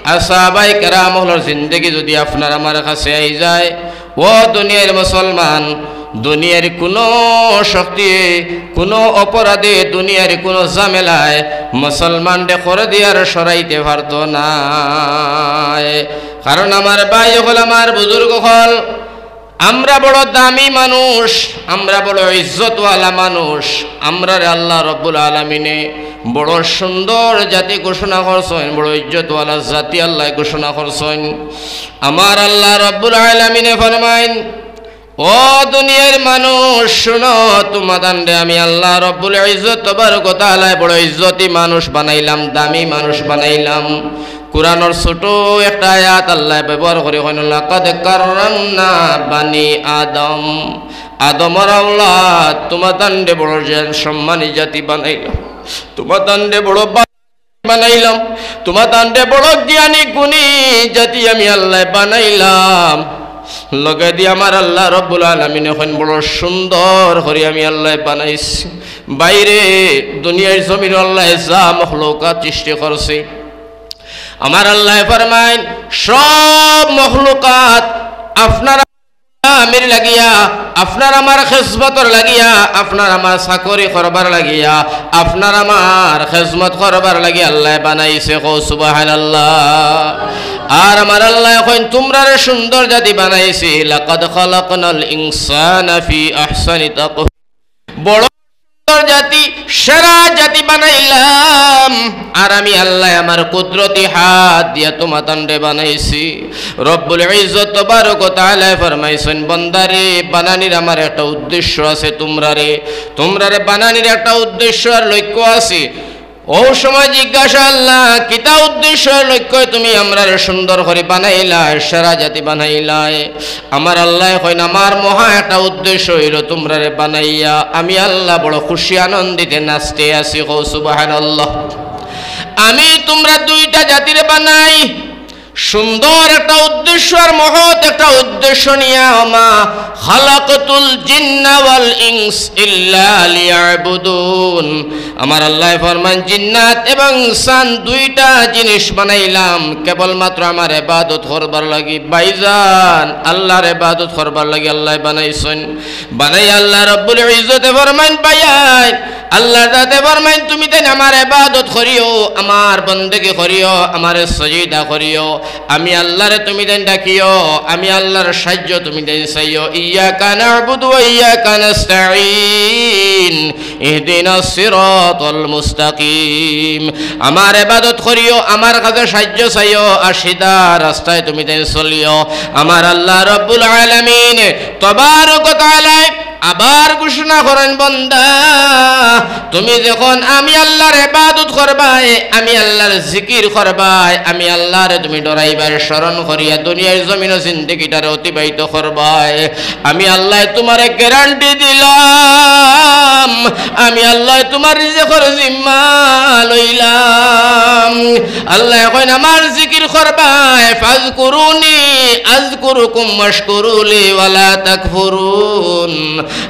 আর সাহাবায়ে কেরামর জিন্দেগি যদি আপনার আমার কাছে আই যায় ও দুনিয়ার মুসলমান দুনিয়ার কোনো শক্তি কোনো অপরাধে দুনিয়ার কোনো ঝামেলায় মুসলমানকে করে দিয়ার সরাইতে পারত না কারণ আমার ভাই হল আমার বুজুর্গ হল আমরা বড় দামি মানুষ আমরা বড় ইজ্জতওয়ালা মানুষ আমরা আল্লাহ রব্বুল আলামিনে বড় সুন্দর জাতি ঘোষণা করছেন বড় ইজ্জতওয়ালা জাতি আল্লাহ ঘোষণা করছেন আমার আল্লাহ রব্বুল আলামিনে ফরমাইন ও দুনিয়ার মানুষ শুনো তোমাদের আমি আল্লাহ রব্বুল ইজ্জত তবারক ওয়া তাআলা বড় ইজ্জতি মানুষ বানাইলাম দামি মানুষ বানাইলাম কুরআনের ছোট একটা আয়াত আল্লাহ ব্যবহার করে কইন লাকাদ কাররামনা বানি আদমের আওলাদ তোমাদের বড় সম্মানী জাতি বানাইলাম তোমাদের বড় বানাইলাম তোমাদের বড় জ্ঞানী গুণী জাতি আমি আল্লাহ বানাইলাম লগে দিয়ে আমার আল্লাহ রব্বুল আলামিন এখন বড় সুন্দর করে আমি আল্লাহ বানাইছি বাইরে দুনিয়ার জমিন আল্লাহ যা মখলুকাত সৃষ্টি করছে আমার আল্লাহ ফরমাইন সব মখলুকাত আপনারা আমির লাগিয়া আপনার আমার খেজমতর লাগিয়া আপনার আমার চাকরি করবার লাগিয়া আপনার আমার খেজমত করবার লাগিয়া আল্লাহ বানাইছে কও সুবহানাল্লাহ আর আমার আল্লাহ এখন তোমরা সুন্দর জাতি বানাইছে লাকাদ খালাকনাল ইনসানা ফি আহসানি তাকওয়া বড় জাতি সেরা জাতি বানাইলাম আর আমি আল্লাহ আমার কুদরতি হাত দিয়া তোমাদের বানাইছি রব্বুল ইজ্জত তবারক ওয়া তাআলা ফরমাইছেন বান্দারে বানানির আমার একটা উদ্দেশ্য আছে তোমরারে বানানির একটা উদ্দেশ্য আর লক্ষ্য আছে ও ও সময় জিজ্ঞাসা আল্লাহ কিতা উদ্দেশ্য লক্ষ্য তুমি আমরা সুন্দর করে বানাইলা সারা জাতি বানাইলাই আমার আল্লাহ কইন আমার মহা একটা উদ্দেশ্য হইল তোমরা রে বানাইয়া আমি আল্লাহ বড় খুশি আনন্দিতে নাচতে আছি কও সুবহানাল্লাহ আমি তোমরা দুইটা জাতিরে বানাই সুন্দর একটা উদ্দেশ্য আর মহৎ একটা উদ্দেশ্য নিয়ে আমা খালাকাতুল জিন্না ওয়াল ইনস ইল্লা লিয়াবুদুন আমার আল্লাহ ফরমান জিন্নাত এবং ইনসান দুইটা জিনিস বানাইলাম কেবলমাত্র আমার ইবাদত করবার লাগি ভাইজান আল্লাহর ইবাদত করবার লাগি আল্লাহ বানাইছেন বানাই আল্লাহ রাব্বুল ইজ্জতে ফরমান ভাইয়াই আল্লাহ দাতে ফরমান তুমি দেন আমার ইবাদত করিও আমার বندگی করিও আমার সাজদা করিও আমি আল্লাহরে তুমি দেন ডাকিও আমি আল্লাহর সাহায্য তুমি দেন চাইও ইয়াকা না'বুদু ওয়া ইয়াকা নাস্তাঈন ইহদিনাস সিরাতাল মুস্তাকিম আমার ইবাদত করিও আমার কাছে সাহায্য চাইও আর সিধা রাস্তায় তুমি দেন চলিও আমার আল্লাহ রাব্বুল আলামিন তাবারক ওয়া তাআলা আবার ঘোষণা করেন বান্দা তুমি যখন আমি আল্লাহর ইবাদত করবাই আমি আল্লাহর জিকির করবাই আমি আল্লাহরে তুমি ডরাইবার স্মরণ করিয়া দুনিয়ার জমিন জিন্দেগিটারে অতিবাহিত করবাই আমি আল্লাহ তোমারে গ্যারান্টি দিলাম আমি আল্লাহ তোমার রিজিকের জিম্মা লইলাম আল্লাহ কইন আমার জিকির করবাই ফাজকুরুনি আযকুরুকুম ওয়াশকুরুলি ওয়ালা তাকফুরুন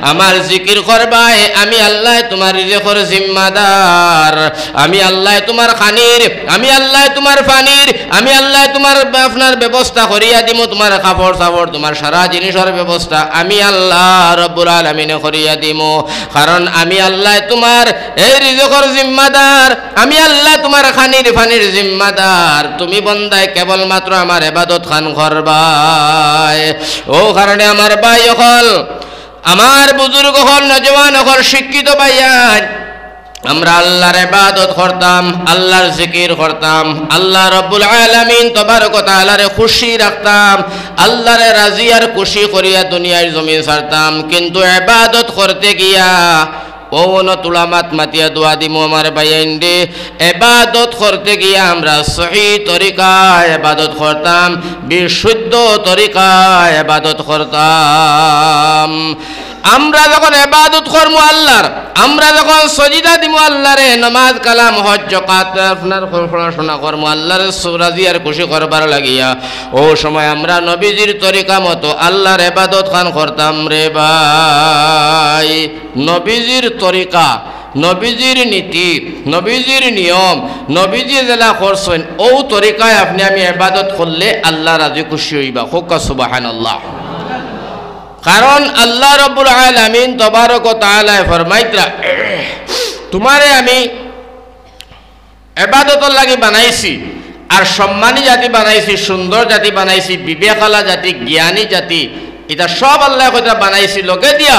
আমার জিকির করবাই আমি আল্লাহ তোমার রিজিকের জিম্মাদার আমি আল্লাহ তোমার খানির আমি আল্লাহ তোমার পানির আমি আল্লাহ তোমার আপনার ব্যবস্থা করিয়া দিমু তোমার কাপড় চাপড় তোমার সারা জিনিসের ব্যবস্থা আমি আল্লাহ রব্বুল আলামিন করিয়া দিমু কারণ আমি আল্লাহ তোমার এই রিজিকের জিম্মাদার আমি আল্লাহ তোমার খানির পানির জিম্মাদার তুমি বান্দায় কেবলমাত্র আমার ইবাদত খান করবাই ও কারণে আমার ভাই হল আমার বুজুর্গ হল নওজওয়ান হল শিক্ষিত ভাইয়ান আমরা আল্লাহর ইবাদত করতাম আল্লাহর জিকির করতাম আল্লাহ রাব্বুল আলামিন তাবারক ওয়া তাআলারে খুশি রাখতাম আল্লাহরে রাজি আর খুশি করিয়া দুনিয়ার জমিন ছাড়তাম কিন্তু ইবাদত করতে গিয়া ওনো তুলামাত মাতিয়া দোয়া দিমু আমার ভাইয়ান দে ইবাদত করতে গিয়া আমরা সহি তরিকায় ইবাদত করতাম বিশুদ্ধ তরিকায় ইবাদত করতাম আমরা যখন ইবাদত করব আল্লাহর আমরা যখন সজিদা দিমু আল্লাহরে নামাজ কালাম হজ যাকাত আপনার পড়াশোনা করব আল্লাহর রাজি আর খুশি করবার লাগিয়া ও সময় আমরা নবীজির তরিকা মতো আল্লাহর ইবাদত খান করতাম রে ভাই নবীজির তরিকা নবীজির নীতি নবীজির নিয়ম নবীজি যেলা করছেন ও তরিকায় আপনি আমি ইবাদত করলে আল্লাহ রাজি খুশি হইবা হোক সুবহানাল্লাহ কারণ আল্লাহ রাব্বুল আলামিন তাবারক ওয়া তাআলা ফরমাইতরা তোমারে আমি ইবাদতের লাগি বানাইছি আর সম্মানী জাতি বানাইছি সুন্দর জাতি বানাইছি বিবেকালা জাতি জ্ঞানী জাতি এটা সব আল্লাহ কইতা বানাইছি লগে দিয়া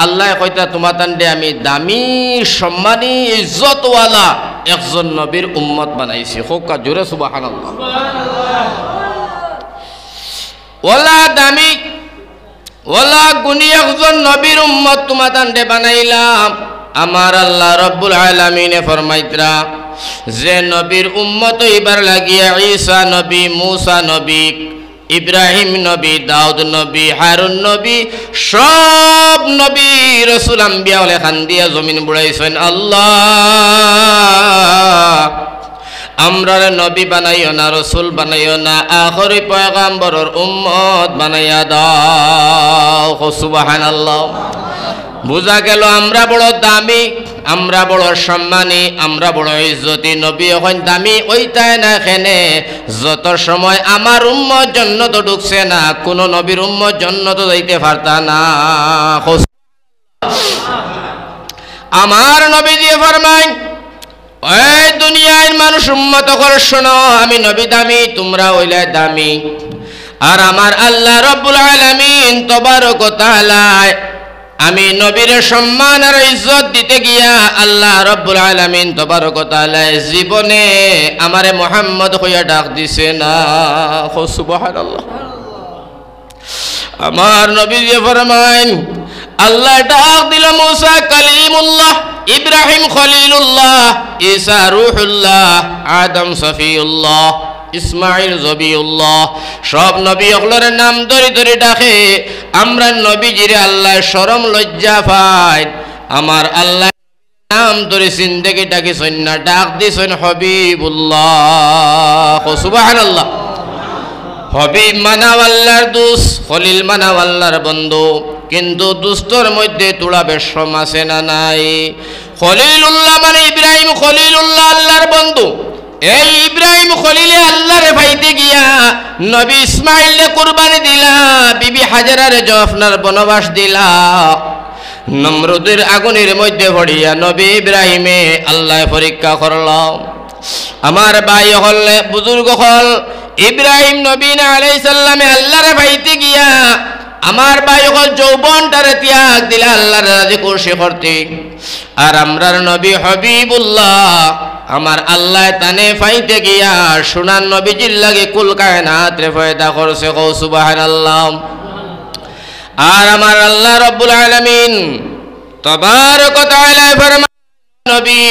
আল্লাহ কইতা তোমাতান দে আমি দামি সম্মানী ইজ্জতওয়ালা একজন নবীর উম্মত বানাইছি হোক জোরে সুবহানাল্লাহ ওয়ালা দামি ওয়ালা গুনি একজন নবীর উম্মত তোমাতান দে বানাইলাম আমার আল্লাহ রাব্বুল আলামিনে ফরমাইতরা যে নবীর উম্মত হইবার লাগিয়া ঈসা নবী মুসা নবী ইব্রাহিম নবী দাউদ নবী হারুন নবী সব নবী রাসূল আম্বিয়া লেখান দিয়া জমিন বুড়াইছেন আল্লাহ আমরারে নবী বানাইও না রাসূল বানাইও না আখরি পয়গম্বরের উম্মত বানাইয়া দাও সুবহানাল্লাহ বুঝা গেল আমরা বড় দামি আমরা বড় সম্মানী আমরা বড় ইজ্জতি নবী এখন দামি ওইটাই না খেনে যত সময় আমার উম্মত জান্নাত ঢুকছে না কোন নবীর উম্মত জান্নাত যাইতে পারতা না আমার নবীজি ফরমায় এই দুনিয়ার মানুষ উম্মত করে শোনো আমি নবী দামি তোমরা হইলে দামি আর আমার আল্লাহ রাব্বুল আলামিন তাবারক ওয়া তাআলা আমি নবীর সম্মান আর ইজ্জত দিতে গিয়া আল্লাহ রাব্বুল আলামিন তাবারক ওয়া তাআলা জীবনে আমারে মুহাম্মদ কইয়া ডাক দিছে না সুবহানাল্লাহ আমার নবী যে ফরমান আল্লাহ ডাক দিল মুসা কালিমুল্লাহ, ইব্রাহিম খলিলুল্লাহ, ঈসা রূহুল্লাহ, আদম সফিউল্লাহ, ইসমাইল জবিউল্লাহ, সব নবী অগলের নাম ধরে ধরে ডাকে। আমরা নবীজিরে আল্লাহ শরম লজ্জা পাই, আমার আল্লাহ নাম ধরে সিন্দেগি ডাকি সৈন্য ডাক দিছেন হবিবুল্লাহ। সুবহানাল্লাহ। হবিব মানাও আল্লাহর দুস, খলিল মানাও আল্লাহর বন্ধু, কিন্তু দুস্তর মধ্যে তুলা বেশম আছে না নাই? খলিলুল্লাহ মানে ইব্রাহিম খলিলুল্লাহ আল্লাহর বন্ধু। এই ইব্রাহিম খলিলে আল্লাহরে ভাইতে গিয়া নবী ইসমাইলে কুরবানি দিলা, বিবি হাজারারে জফনার বনবাস দিলা, নমরুদের আগুনের মধ্যে পড়িয়া নবী ইব্রাহিমে আল্লাহ পরীক্ষা করল। আমার ভাই হল বুজুর্গ হল ইব্রাহিম নবী আলাইহিস সালামে আল্লাহরে ভাইতে গিয়া আমার ভাই হল যৌবনটারে ত্যাগ দিলা আল্লাহর রাজি খুশি করতে। আর আমরার নবী হবিবুল্লাহ আমার আল্লাহ তানে ফাইতে গিয়া সোনার নবীজির লাগে কুল কায়নাত রে পয়দা করছে। কও সুবহানাল্লাহ। আর আমার আল্লাহ রব্বুল আলামিন তাবারক ওয়া তাআলা ফরমান, নবী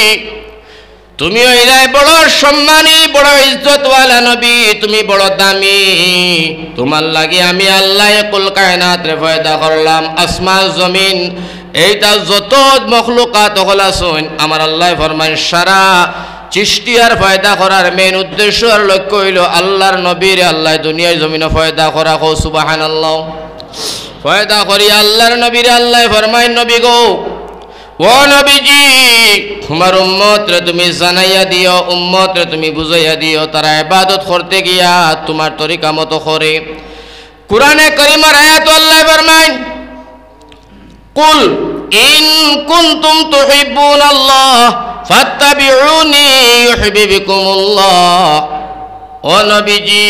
তুমি হইলাই বড় সম্মানী, বড় ইজ্জতওয়ালা নবী, তুমি বড় দামি, তোমার লাগে আমি আল্লাহ কুল কায়নাত রে পয়দা করলাম। আসমান জমিন এইটা যত মখলুকাত হলা শুন, আমার আল্লাহ ফরমান সারা সৃষ্টি আর পয়দা করার মেন উদ্দেশ্য আর লক্ষ্য হইল আল্লাহর নবীর আল্লাহ দুনিয়ায় জমিনে পয়দা করা। কও সুবহানাল্লাহ। পয়দা করি আল্লাহর নবীর আল্লাহ ফরমায়, নবী গো ও নবীজি তোমার উম্মত রে তুমি জানাইয়া দিও, উম্মত রে তুমি বুঝাইয়া দিও, তারা ইবাদত করতে গিয়া তোমার তরিকা মতো করে। কুরআনে কারীমের আয়াত আল্লাহ ফরমায়, কুল ইন কুনতুম তুহিব্বুনাল্লাহ ফাত্তাবিউনি ইউহিব্বুকুমুল্লাহ। ও নবীজি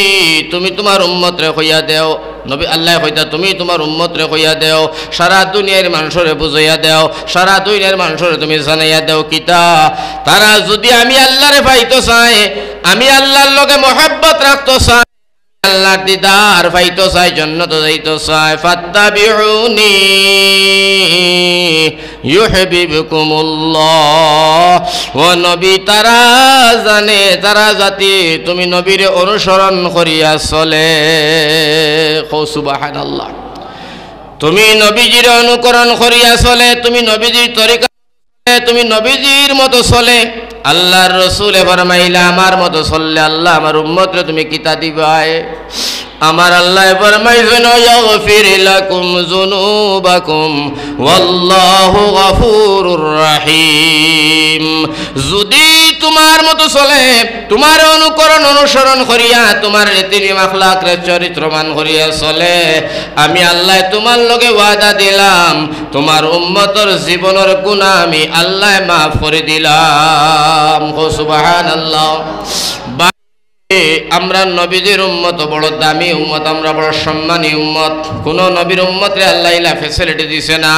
তুমি তোমার উম্মত রে কইয়া দেও, নবী আল্লাহ কইতা তুমি তোমার উম্মত রে কইয়া দেও, সারা দুনিয়ার মানুষরে বুঝাইয়া দেও, সারা দুনিয়ার মানুষরে তুমি জানাইয়া দেও কিতা তারা যদি আমি আল্লাহরে পাইতো চায়, আমি আল্লাহর লগে মহব্বত রাখতো চায়, আল্লাহর দিদার পাইতো চায়, জান্নাত যাইতো চায়, ফাত্তাবিউনি ইউহিব্বুকুমুল্লাহ। ও নবী তারা জানে, তারা জাতি তুমি নবীরে অনুসরণ করিয়া চলে। কও সুবহানাল্লাহ। তুমি নবীজির অনুকরণ করিয়া চলে, তুমি নবীজির তরিকা, তুমি নবীজির মতো চলে। আল্লাহর রাসূলে ফরমাইলা আমার মতো চললে আল্লাহ আমার উম্মতরে তুমি কিতা দিবাই। আমার আল্লাহ ফরমাইছেন ইয়াগফির লাকুম যুনুবাকুম ওয়াল্লাহু গফুরুর রহিম। যদি তোমার মতো চলে, তোমার অনুকরণ অনুসরণ করিয়া তোমার রীতি আখলাক চরিত্রমান করিয়া চলে, আমি আল্লাহ তোমার লগে ওয়াদা দিলাম তোমার উম্মতর জীবনের গুনাহ আমি আল্লাহ মাফ করে দিলাম। সুবহানাল্লাহ। আমরা নবীদের উম্মত বড় দামি উম্মত, আমরা বড় সম্মানী উম্মত। কোন নবীর উম্মতরে আল্লাহ ইলা ফ্যাসিলিটি দিছে না,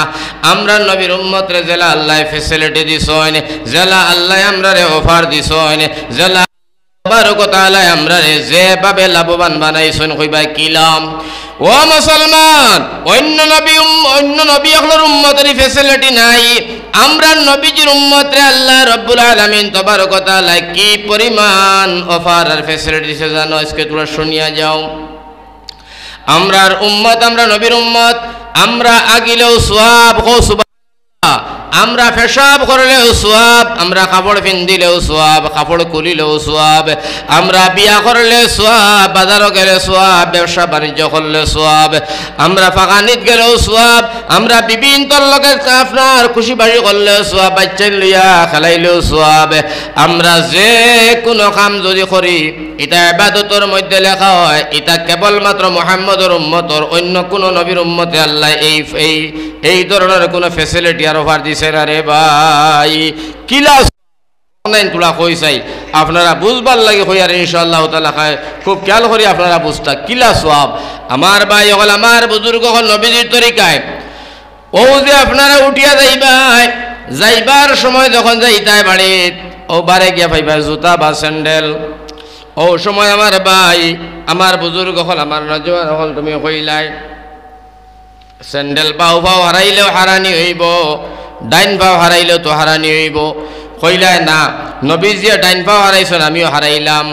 আমরা নবীর উম্মতরে জেলা আল্লাহ ফ্যাসিলিটি দিছেন, জেলা আল্লাহ আমরারে অফার দিছেন, জেলা তাবারক ওয়া তাআলা আমরারে যেভাবে লাভবান বানাইছেন কইবা কিলাম। ও মুসলমান, অন্য নবী হলোর উম্মতের ফ্যাসিলিটি নাই, আমরা নবীজির উম্মতরে আল্লাহ রাব্বুল আলামিন তাবারক ওয়া তাআলা কি পরিমাণ অফার আর ফ্যাসিলিটি দিছে জানো? আজকে তোমরা শুনিয়া যাও। আমরার উম্মত, আমরা নবীর উম্মত, আমরা আগিলেও সওয়াব। কও সুবহানাল্লাহ। আমরা পেশাব করলেও সওয়াব, আমরা কাপড় পিন্দিলেও সওয়াব, কাপড় খুলিলেও সওয়াব, আমরা বিয়া করলে সওয়াব, বাজার গেলে সওয়াব, ব্যবসা বাণিজ্য করলে সওয়াব, আমরা ফাঁকানিত গেলেও সওয়াব, আমরা বিভিন্ন লোকের আপনার খুশি বাড়ি করলে সওয়াব, বাচ্চা লইয়া খেলাইলেও সওয়াব। আমরা যে কোনো কাম যদি করি এটা ইবাদতের মধ্যে লেখা হয়, এটা কেবলমাত্র মুহাম্মদের উম্মতর, অন্য কোন নবীর উম্মতে আল্লাহ এই ধরনের কোনো ফ্যাসিলিটি আর অফার দিছে না রে ভাই। কিলা তোলা কই চাই আপনারা বুঝবার লাগে হই আর ইনশাআল্লাহ তাআলা খুব খেয়াল করি আপনারা বুঝতা কিলা সওয়াব। আমার ভাই হল, আমার বুজুর্গ হল নবীজির তরিকায়। ও যে আপনারা উঠিয়া যাইবার সময় যখন যাইতায় বাড়ি, ও বারে গিয়া পাইবা জুতা বা স্যান্ডেল। ও সময় আমার ভাই, আমার বুজুর্গ হল, আমার নজওয়ান হল, তুমি কইলাই স্যান্ডেল পাও পাও হারাইলেও হারানি হইব, ডাইন পাও হারাইলেও তো হারানি হইব। কইলায় না, নবীজিয়ে ডাইন পাও হারাইছেন, আমিও হারাইলাম।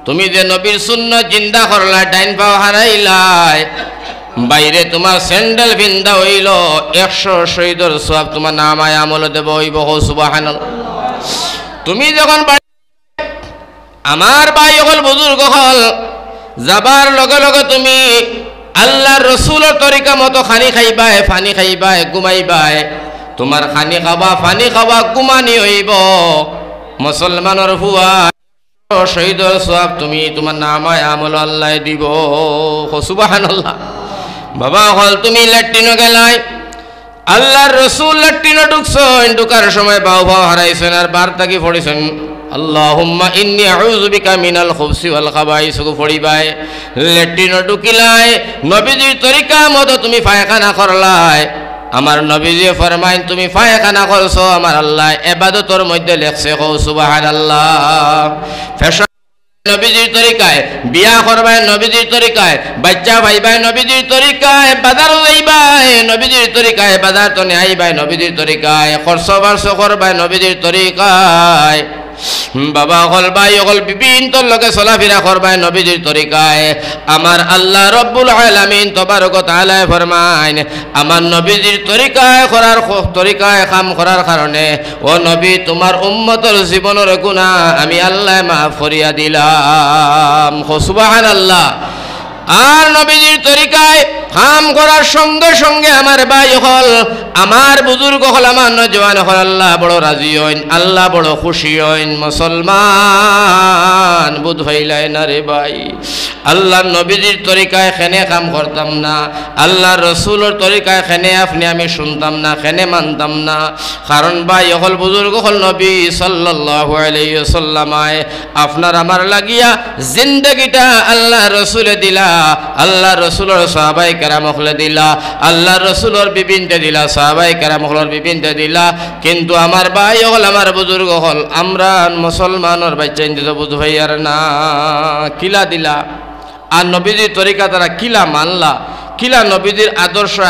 তুমি যে নবীর সুন্নাত জিন্দা করলা, ডাইন পাও হারাইলাই, বাইরে তোমার স্যান্ডেল ভিন্দা হইল, 100 শহীদের সওয়াব তোমার নামায় আমল দেব হইব। সুবহানাল্লাহ। তুমি যখন আমার ভাই হল বুজুর্গ হল যাবার লগে লগে তুমি আল্লাহর রসুলের তরিকা মতো খানি খাইবাই, ফানি খাইবাই, ঘুমাইবাই। তোমার খানি খাবা, ফানি খাবা, ঘুমানি হইব। মুসলমানের হুয়া শহীদের সওয়াব তুমি তোমার নামায় আমল আল্লাহ দিব। সুবহানাল্লাহ। বাবা হল তুমি ল্যাট্রিনও গেলাই, আল্লাহর রসুল ল্যাট্রিনও ঢুকছেন, ঢুকার সময় বাউ বাউ হারাইছেন আর বার্তা কি পড়েছেন, আল্লাহুম্মা ইন্নী আউযু বিকা মিনাল খুবসি ওয়াল খাবাইস কো পড়িবাই। ল্যাট্রিনও ঢুকিলাই, নবীজির তরিকা মতো তুমি পায়খানা করলাই। আমার নবীজি ফরমাইন তুমি পায়খানা করছো, আমার আল্লাহ ইবাদতের মধ্যে লেখছে। সুবহানাল্লাহ। ফেশন নবীজির তরিকায়, বিয়া করবাই নবীজির তরিকায়, বাচ্চা ভাইবাই নবীজির তরিকায়, বাজার যাইবাই নবীজির তরিকায়, বাজার তো আইবাই নবীজির তরিকায়, খরচ বার্চ করবাই নবীজির তরিকায়। বাবা হল ভাই হল বিভিন্ন লোকে চলাফেরা করবাই নবীজির তরিকায়। আমার আল্লাহ রব্বুল আলামিন তবারক ওয়া তাআলা ফরমাইন, আমার নবীজির তরিকায় করার তরিকায় কাম করার কারণে ও নবী তোমার উম্মতের জীবনের গুনাহ আমি আল্লাহ মাফ করিয়া দিলাম। সুবহানাল্লাহ। আর নবীজির তরিকায় কাম করার সঙ্গে সঙ্গে আমার ভাই হল, আমার বুজুর্গ হল, আমার নজওয়ান হল, আল্লাহ বড় রাজি হইন, আল্লাহ বড় খুশি হইন। মুসলমান বুধ হইলাই না রে ভাই, আল্লাহ নবীজির তরিকায় খেনে কাম করতাম না, আল্লাহ রসুলের তরিকায় খেনে আপনি আমি শুনতাম না, খেনে মানতাম না। কারণ ভাই হল বুজুর্গ হল নবী সাল্লাল্লাহু আলাইহি ওয়াসাল্লামায় আপনার আমার লাগিয়া জিন্দেগিটা আল্লাহ রসুলে দিলা, আল্লাহ রসুলের সাহাবায়ে কেরাম হলে দিলা, আল্লাহ রসুলের বিবিনতে দিলা, সাহাবায়ে কেরাম হলের বিবিনতে দিলা। কিন্তু আমার ভাই হল, আমার বুজুর্গ হল, আমরা মুসলমানের বাচ্চা ইন্দিত বুঝ ভাইয়ার না কিলা দিলা। আর নবীজির তরিকা তারা কিলা মানলা, কিলা নবীজির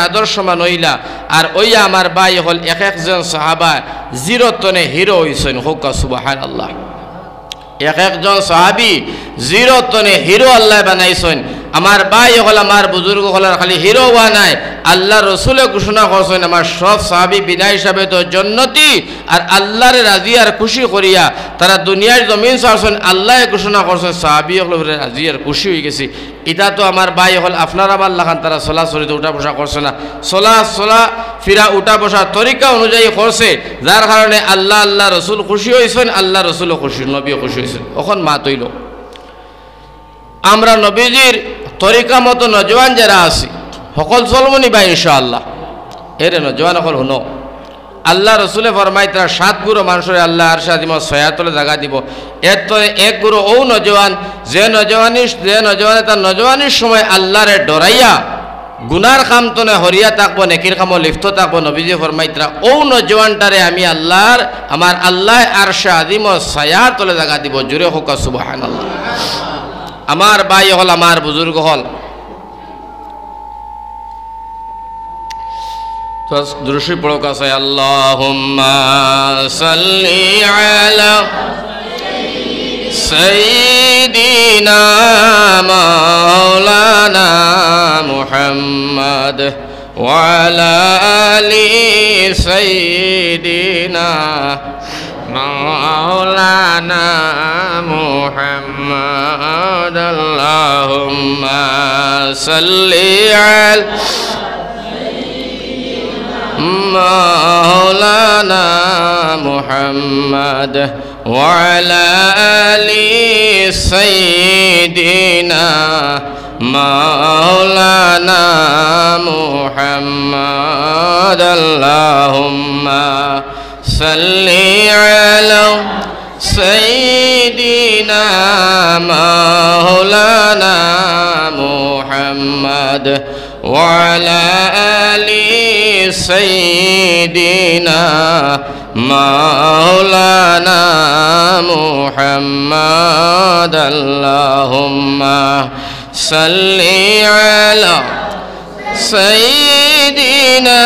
আদর্শমান হইলা। আর ওইয়া আমার ভাই হল এক একজন সাহাবা জিরতনে হিরো হইছেন। হোক সুবহানাল্লাহ। এক একজন সাহাবি জিরতনে হিরো আল্লাহ বানাইছেন। আমার ভাই হল, আমার বুজুর্গ হলার খালি হিরো হওয়া নাই, আল্লাহ রসুলে ঘোষণা করছেন আমার সব সাহাবি বিনা হিসাবে তো জন্নতি। আর আল্লাহর রাজি আর খুশি করিয়া তারা দুনিয়ার জমিন ছাড়ছেন, আল্লাহ ঘোষণা করছেন সাহাবি হল রাজি আর খুশি হয়ে গেছি। এটা তো আমার ভাই হল আপনার আমার লাখান তারা চলা চলিতে উঠা বসা করছে না, চলা ফিরা উঠা বসার তরিকা অনুযায়ী করছে, যার কারণে আল্লাহ আল্লাহ রসুল খুশি হয়েছেন, আল্লাহ রসুলও খুশি, নবীও খুশি হয়েছেন। এখন মা তৈল আমরা নবীজির তরিকা মতো নজওয়ান যারা আছি সকল চলবনি বা ইনশাআল্লাহ। এরে নজওয়ান সকল শুনো, আল্লাহ রসুলে ফরমাই তারা 7 গুরু মানুষের আল্লাহ আর সাদিম ছয়াতলে জায়গা দিব। এর তো এক গুরু ও নজওয়ান যে নজওয়ানে তার নজওয়ানির সময় আল্লাহরে ডরাইয়া গুনার কাম তো না হরিয়া থাকবো, নেকির কামও লিপ্ত থাকবো। নবীজি ফরমাই তারা ও নজওয়ানটারে আমি আল্লাহর আমার আল্লাহ আর সাদিম ছায়ার তলে জায়গা দিব। জুড়ে হোক সুবহানাল্লাহ। আমার ভাই হল, আমার বুজুর্গ হল, দুরূদ পড়ো কাছে, আল্লাহুম্মা সাল্লি আলা সাইয়্যিদিনা মাওলানা মুহাম্মদ ওয়া আলা আলি সাইয়্যিদিনা মাওলানা মুহাম্মদ। আল্লাহুম্মা সাল্লি আলা মাওলানা মুহাম্মদ ওয়া আলা আলি সাইয়্যিদিনা মাওলানা মুহাম্মদ। আল্লাহুম্মা সাল্লি আলা সাইয়্যিদিনা মাওলানা মুহাম্মদ ওয়া আলা আলি সাইয়্যিদিনা মাওলানা মুহাম্মদ। আল্লাহুম্মা সাল্লি আলা سيدنا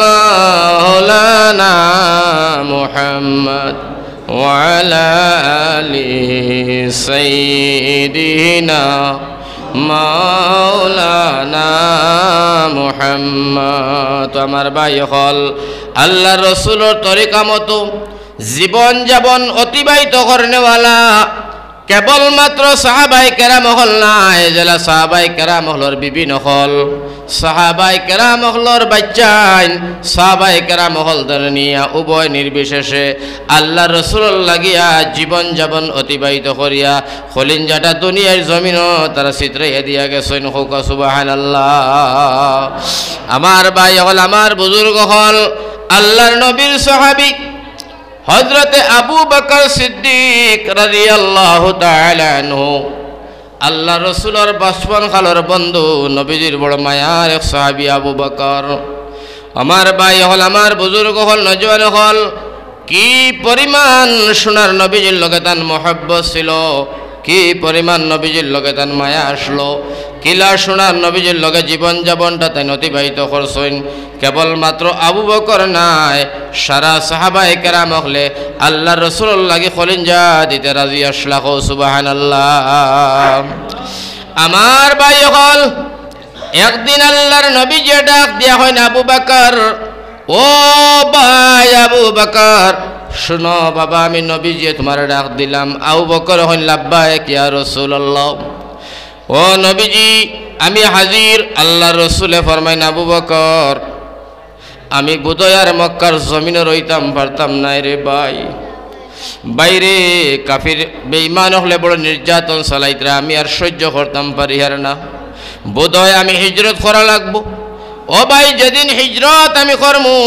مولانا محمد وعلى آل سيدنا মাওলানা মুহাম্মদ। আমার ভাই হল আল্লাহ রসুলের তরিকা মতো জীবন যাপন অতিবাহিত করনেওয়ালা কেবলমাত্র সাহাবাই কেরাম হল নাই, জেলা সাহাবাই কেরাম হলর বিভিন্ন হল, সাহাবাই কেরাম হলর বাচ্চাইন, সাহাবাই কেরাম হল ধরনিয়া উভয় নির্বিশেষে আল্লাহ রসুল লাগিয়া জীবন যাপন অতিবাহিত করিয়া খলিঞ্জাটা দুনিয়ার জমিনও তারা চিত্রাইয়া দিয়া গেছেন। হোক সুবহানাল্লাহ। আমার ভাই হল আমার বুজুর্গ হল আল্লাহর নবীর সাহাবী হযরতে আবু বকর সিদ্দিক রাদিয়াল্লাহু তাআলা আনহু, আল্লাহ রসুলের বাসপন কালের বন্ধু, নবীজির বড় মায়ার এক সাহাবী আবু বকর। আমার ভাই হল আমার বুজুর্গ হল নজওয়ান হল কি পরিমাণ সোনার নবীজির লগে তান মহব্বত ছিল, কি পরিমাণ নবীজির লগে তান মায়া আসলো, কিলা সোনার নবীজির লগে জীবন যাপনটা তাই অতিবাহিত করছেন। কেবলমাত্র আবু বকর নাই, সারা সাহাবায়ে কেরাম হলে আল্লাহ রসুল লাগি খলিঞ্জা দিতে রাজি আসলা। সুবহানাল্লাহ। আমার ভাই হল একদিন আল্লাহর নবীজি ডাক দিয়া হয় আবু বকর, ও ভাই আবু বকর শুনো বাবা, আমি নবীজি তোমার ডাক দিলাম। আবু বকর হইন লাব্বাইক ইয়া রাসূলুল্লাহ। ও নবীজি আমি হাজির। আল্লাহ রসুলে ফরমাইন আবু বকর আমি বুদয়ার মক্কার জমিনে রইতাম পারতাম নাই রে ভাই, বাইরে কাফির বেঈমান হলে বড় নির্যাতন চালাইতরা, আমি আর সহ্য করতাম পারি আর না, বোধহয় আমি হিজরত করা লাগবো। ও ভাই যেদিন হিজরত আমি করমু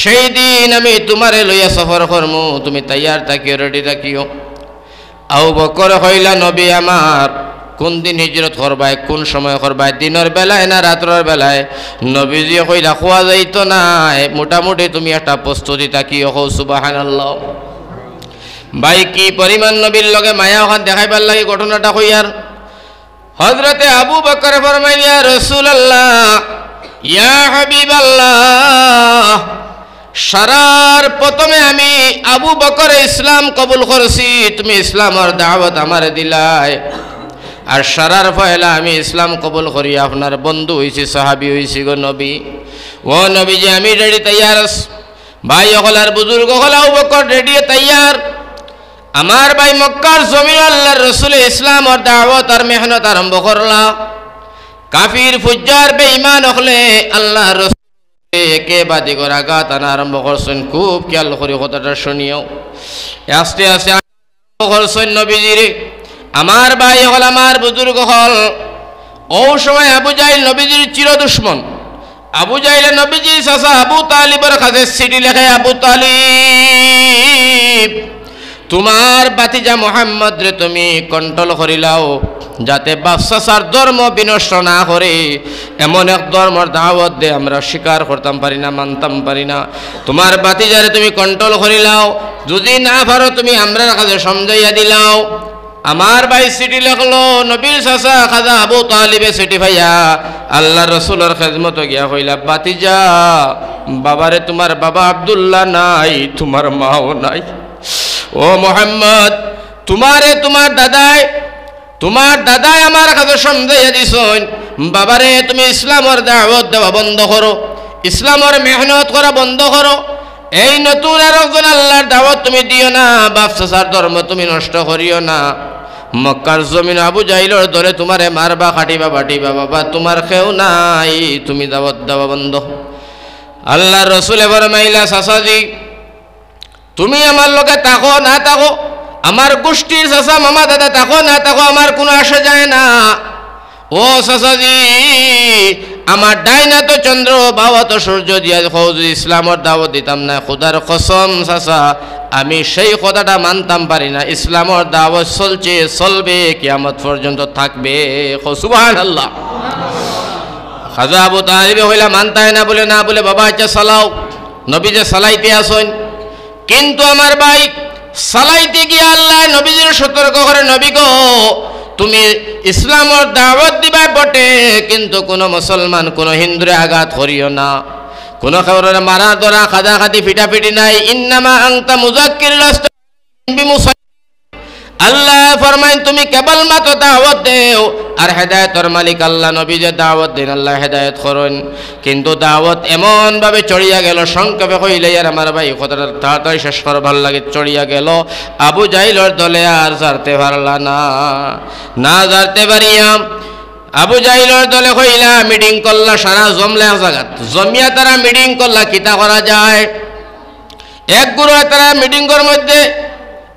সেই দিন আমি তোমারে লইয়া সফর করমু, তুমি তৈয়ার থাকিও, রেডি থাকিও। আবু বকর হইলা নবী আমার কোন দিন হিজরত করবাই, কোন সময় করবাই, দিনের বেলায় না রাত্রের বেলায়? নবীজি কইলা খোয়া যাইতো নাই, মোটামুটি তুমি একটা প্রস্তুতি থাকিও। হো সুবহানাল্লাহ। ভাই কি পরিমাণ নবীর লগে মায়া ওখান দেখাইবার লাগে ঘটনাটা কইয়ার। হযরতে আবু বকর ফরমাইল ইয়া রাসূলুল্লাহ ইয়া হাবিবাল্লাহ, সারার প্রথমে আমি আবু বকর ইসলাম কবুল করছি, তুমি ইসলামের দাওয়াত আমারে দিলাই, আর সারার পয়লা আমি ইসলাম কবুল করি আপনার বন্ধু হইছি, সাহাবী হইছি গো নবী। ও নবীজি আমি রেডি তৈয়ার। ভাই হলার বুজুর্গ হলা আবু বকর রেডি তৈয়ার। আমার ভাই মক্কার জমিন আল্লাহর রাসূল ইসলামের দাওয়াত আর মেহনত আরম্ভ করলা। কাফির ফুজ্জার বেঈমান হলে আল্লাহর রাসূল একে বাদি করে আঘাত আনা আরম্ভ করছেন। খুব খেয়াল করে কথাটা শুনিও। আস্তে আস্তে আরম্ভ করছেন নবীজিরে। আমার ভাই হল আমার বুজুর্গ হল ও সময় আবু জাহিল নবীজির চির দুশ্মন। আবু জাহিল নবীজির চাচা আবু তালিবের কাছে চিঠি লেখে, আবু তালিব তোমার বাতিজা মোহাম্মদ রে তুমি কন্ট্রোল করিলাও যাতে বাচ্চার ধর্ম বিনষ্ট না করে, এমন এক ধর্মের দাওয়াত দে আমরা স্বীকার করতাম পারি না, মানতাম পারি না। তোমার বাতিজারে তুমি কন্ট্রোল করিলাও, যদি না পারো তুমি আমরা কাছে সমঝাইয়া দিলাও। আমার ভাই চিঠি লেখলো, নবীর চাচা খাজা আবু তালিবে চিঠি ভাইয়া আল্লাহ রসুলের খেদমত গিয়া হইলা, বাতিজা বাবারে তোমার বাবা আব্দুল্লাহ নাই, তোমার মাও নাই। ও মোহাম্মদ তোমারে তোমার দাদাই আমার কাছে সমঝাইয়া দিছেন, বাবারে তুমি ইসলামের দাওয়াত দেওয়া বন্ধ করো, ইসলামের মেহনত করা বন্ধ করো, এই নতুন আর একজন আল্লাহর দাওয়াত তুমি দিও না, বাপ চাচার ধর্ম তুমি নষ্ট করিও না। মক্কার জমিন আবু জাহিলের দলে তোমারে মারবা, খাটিবা, বাটিবা, বাবা তোমার কেউ নাই, তুমি দাওয়াত দেওয়া বন্ধ। আল্লাহর রাসূল ফরমাইলা, চাচাজি তুমি আমার লগে থাকো না থাকো, আমার গোষ্ঠীর চাচা মামা দাদা থাকো না থাকো, আমার কোনো আসা যায় না। ও চাচাজি আমার ডাইনা তো চন্দ্র, বাবা তো সূর্য দিয়া যদি ইসলামের দাওয়াত দিতাম না, খোদার কসম চাচা আমি সেই কথাটা মানতাম পারি না। ইসলামের দাওয়াত চলছে, চলবে, কিয়ামত পর্যন্ত থাকবে। সুবহানাল্লাহ। খাজা আবু তালিব হইলা মানতায় না বলে, না বলে বাবা আচ্ছা চালাও। নবী যে চালাইতে আসেন, কিন্তু আমার ভাই চালাইতে গিয়ে আল্লাহ নবীজির সতর্ক করে, নবী গো তুমি ইসলামর দাওয়াত দিবা বটে, কিন্তু কোনো মুসলমান কোনো হিন্দুরে আঘাত করিও না, কোনো খবরের মারা ধরা খাদা খাদি ফিটাফিটি নাই। ইন্নামা আনতা মুযাক্কির লাস্তা বিমুসাইয়্যির। আল্লাহ ফরমাইন তুমি কেবল মাত্র দাওয়াত দেও, আর হেদায়েতর মালিক আল্লাহ। নবী যে দাওয়াত দেন আল্লাহ হেদায়েত করেন, কিন্তু দাওয়াত এমন ভাবে চড়িয়া গেল, সংক্ষেপে কইলে আর আমার ভাই কথাটা তাড়াতাড়ি শেষ করা ভালো লাগে, চড়িয়া গেল আবু জাহিলের দলে আর জারতে পারলা না জারতে পারিয়া আবু জাহিলের দলে কইলা মিটিং করলা, সারা জমলে এক জায়গাত জমিয়া তারা মিটিং করলা কিতা করা যায়। এক গুরু তারা মিটিংয়ের মধ্যে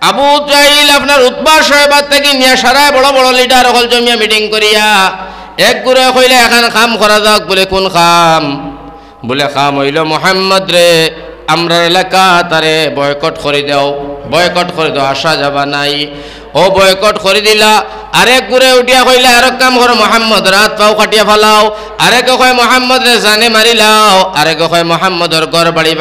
আবু জাহিল আপনার উতবা সাহেবার থেকে নিয়ে সারায় বড় বড় লিডার হল জমিয়া মিটিং করিয়া এক গুরু কইলে এখন কাম করা যাক। বলে কোন কাম? বলে কাম হইল মোহাম্মদ রে আমরা এলাকা তারে বয়কট করে দাও, বয়কট করে দাও, আসা যাবা নাই। ও বয়কট করে দিলা। আরেক গুরে উঠিয়া কইলা আরেক কাম করো, মোহাম্মদ রাত পাও কাটিয়া ফেলাও। আরেকে কয় মোহাম্মদ রে জানে মারিলাও। আরেকে কয় মোহাম্মদর ঘর বাড়ি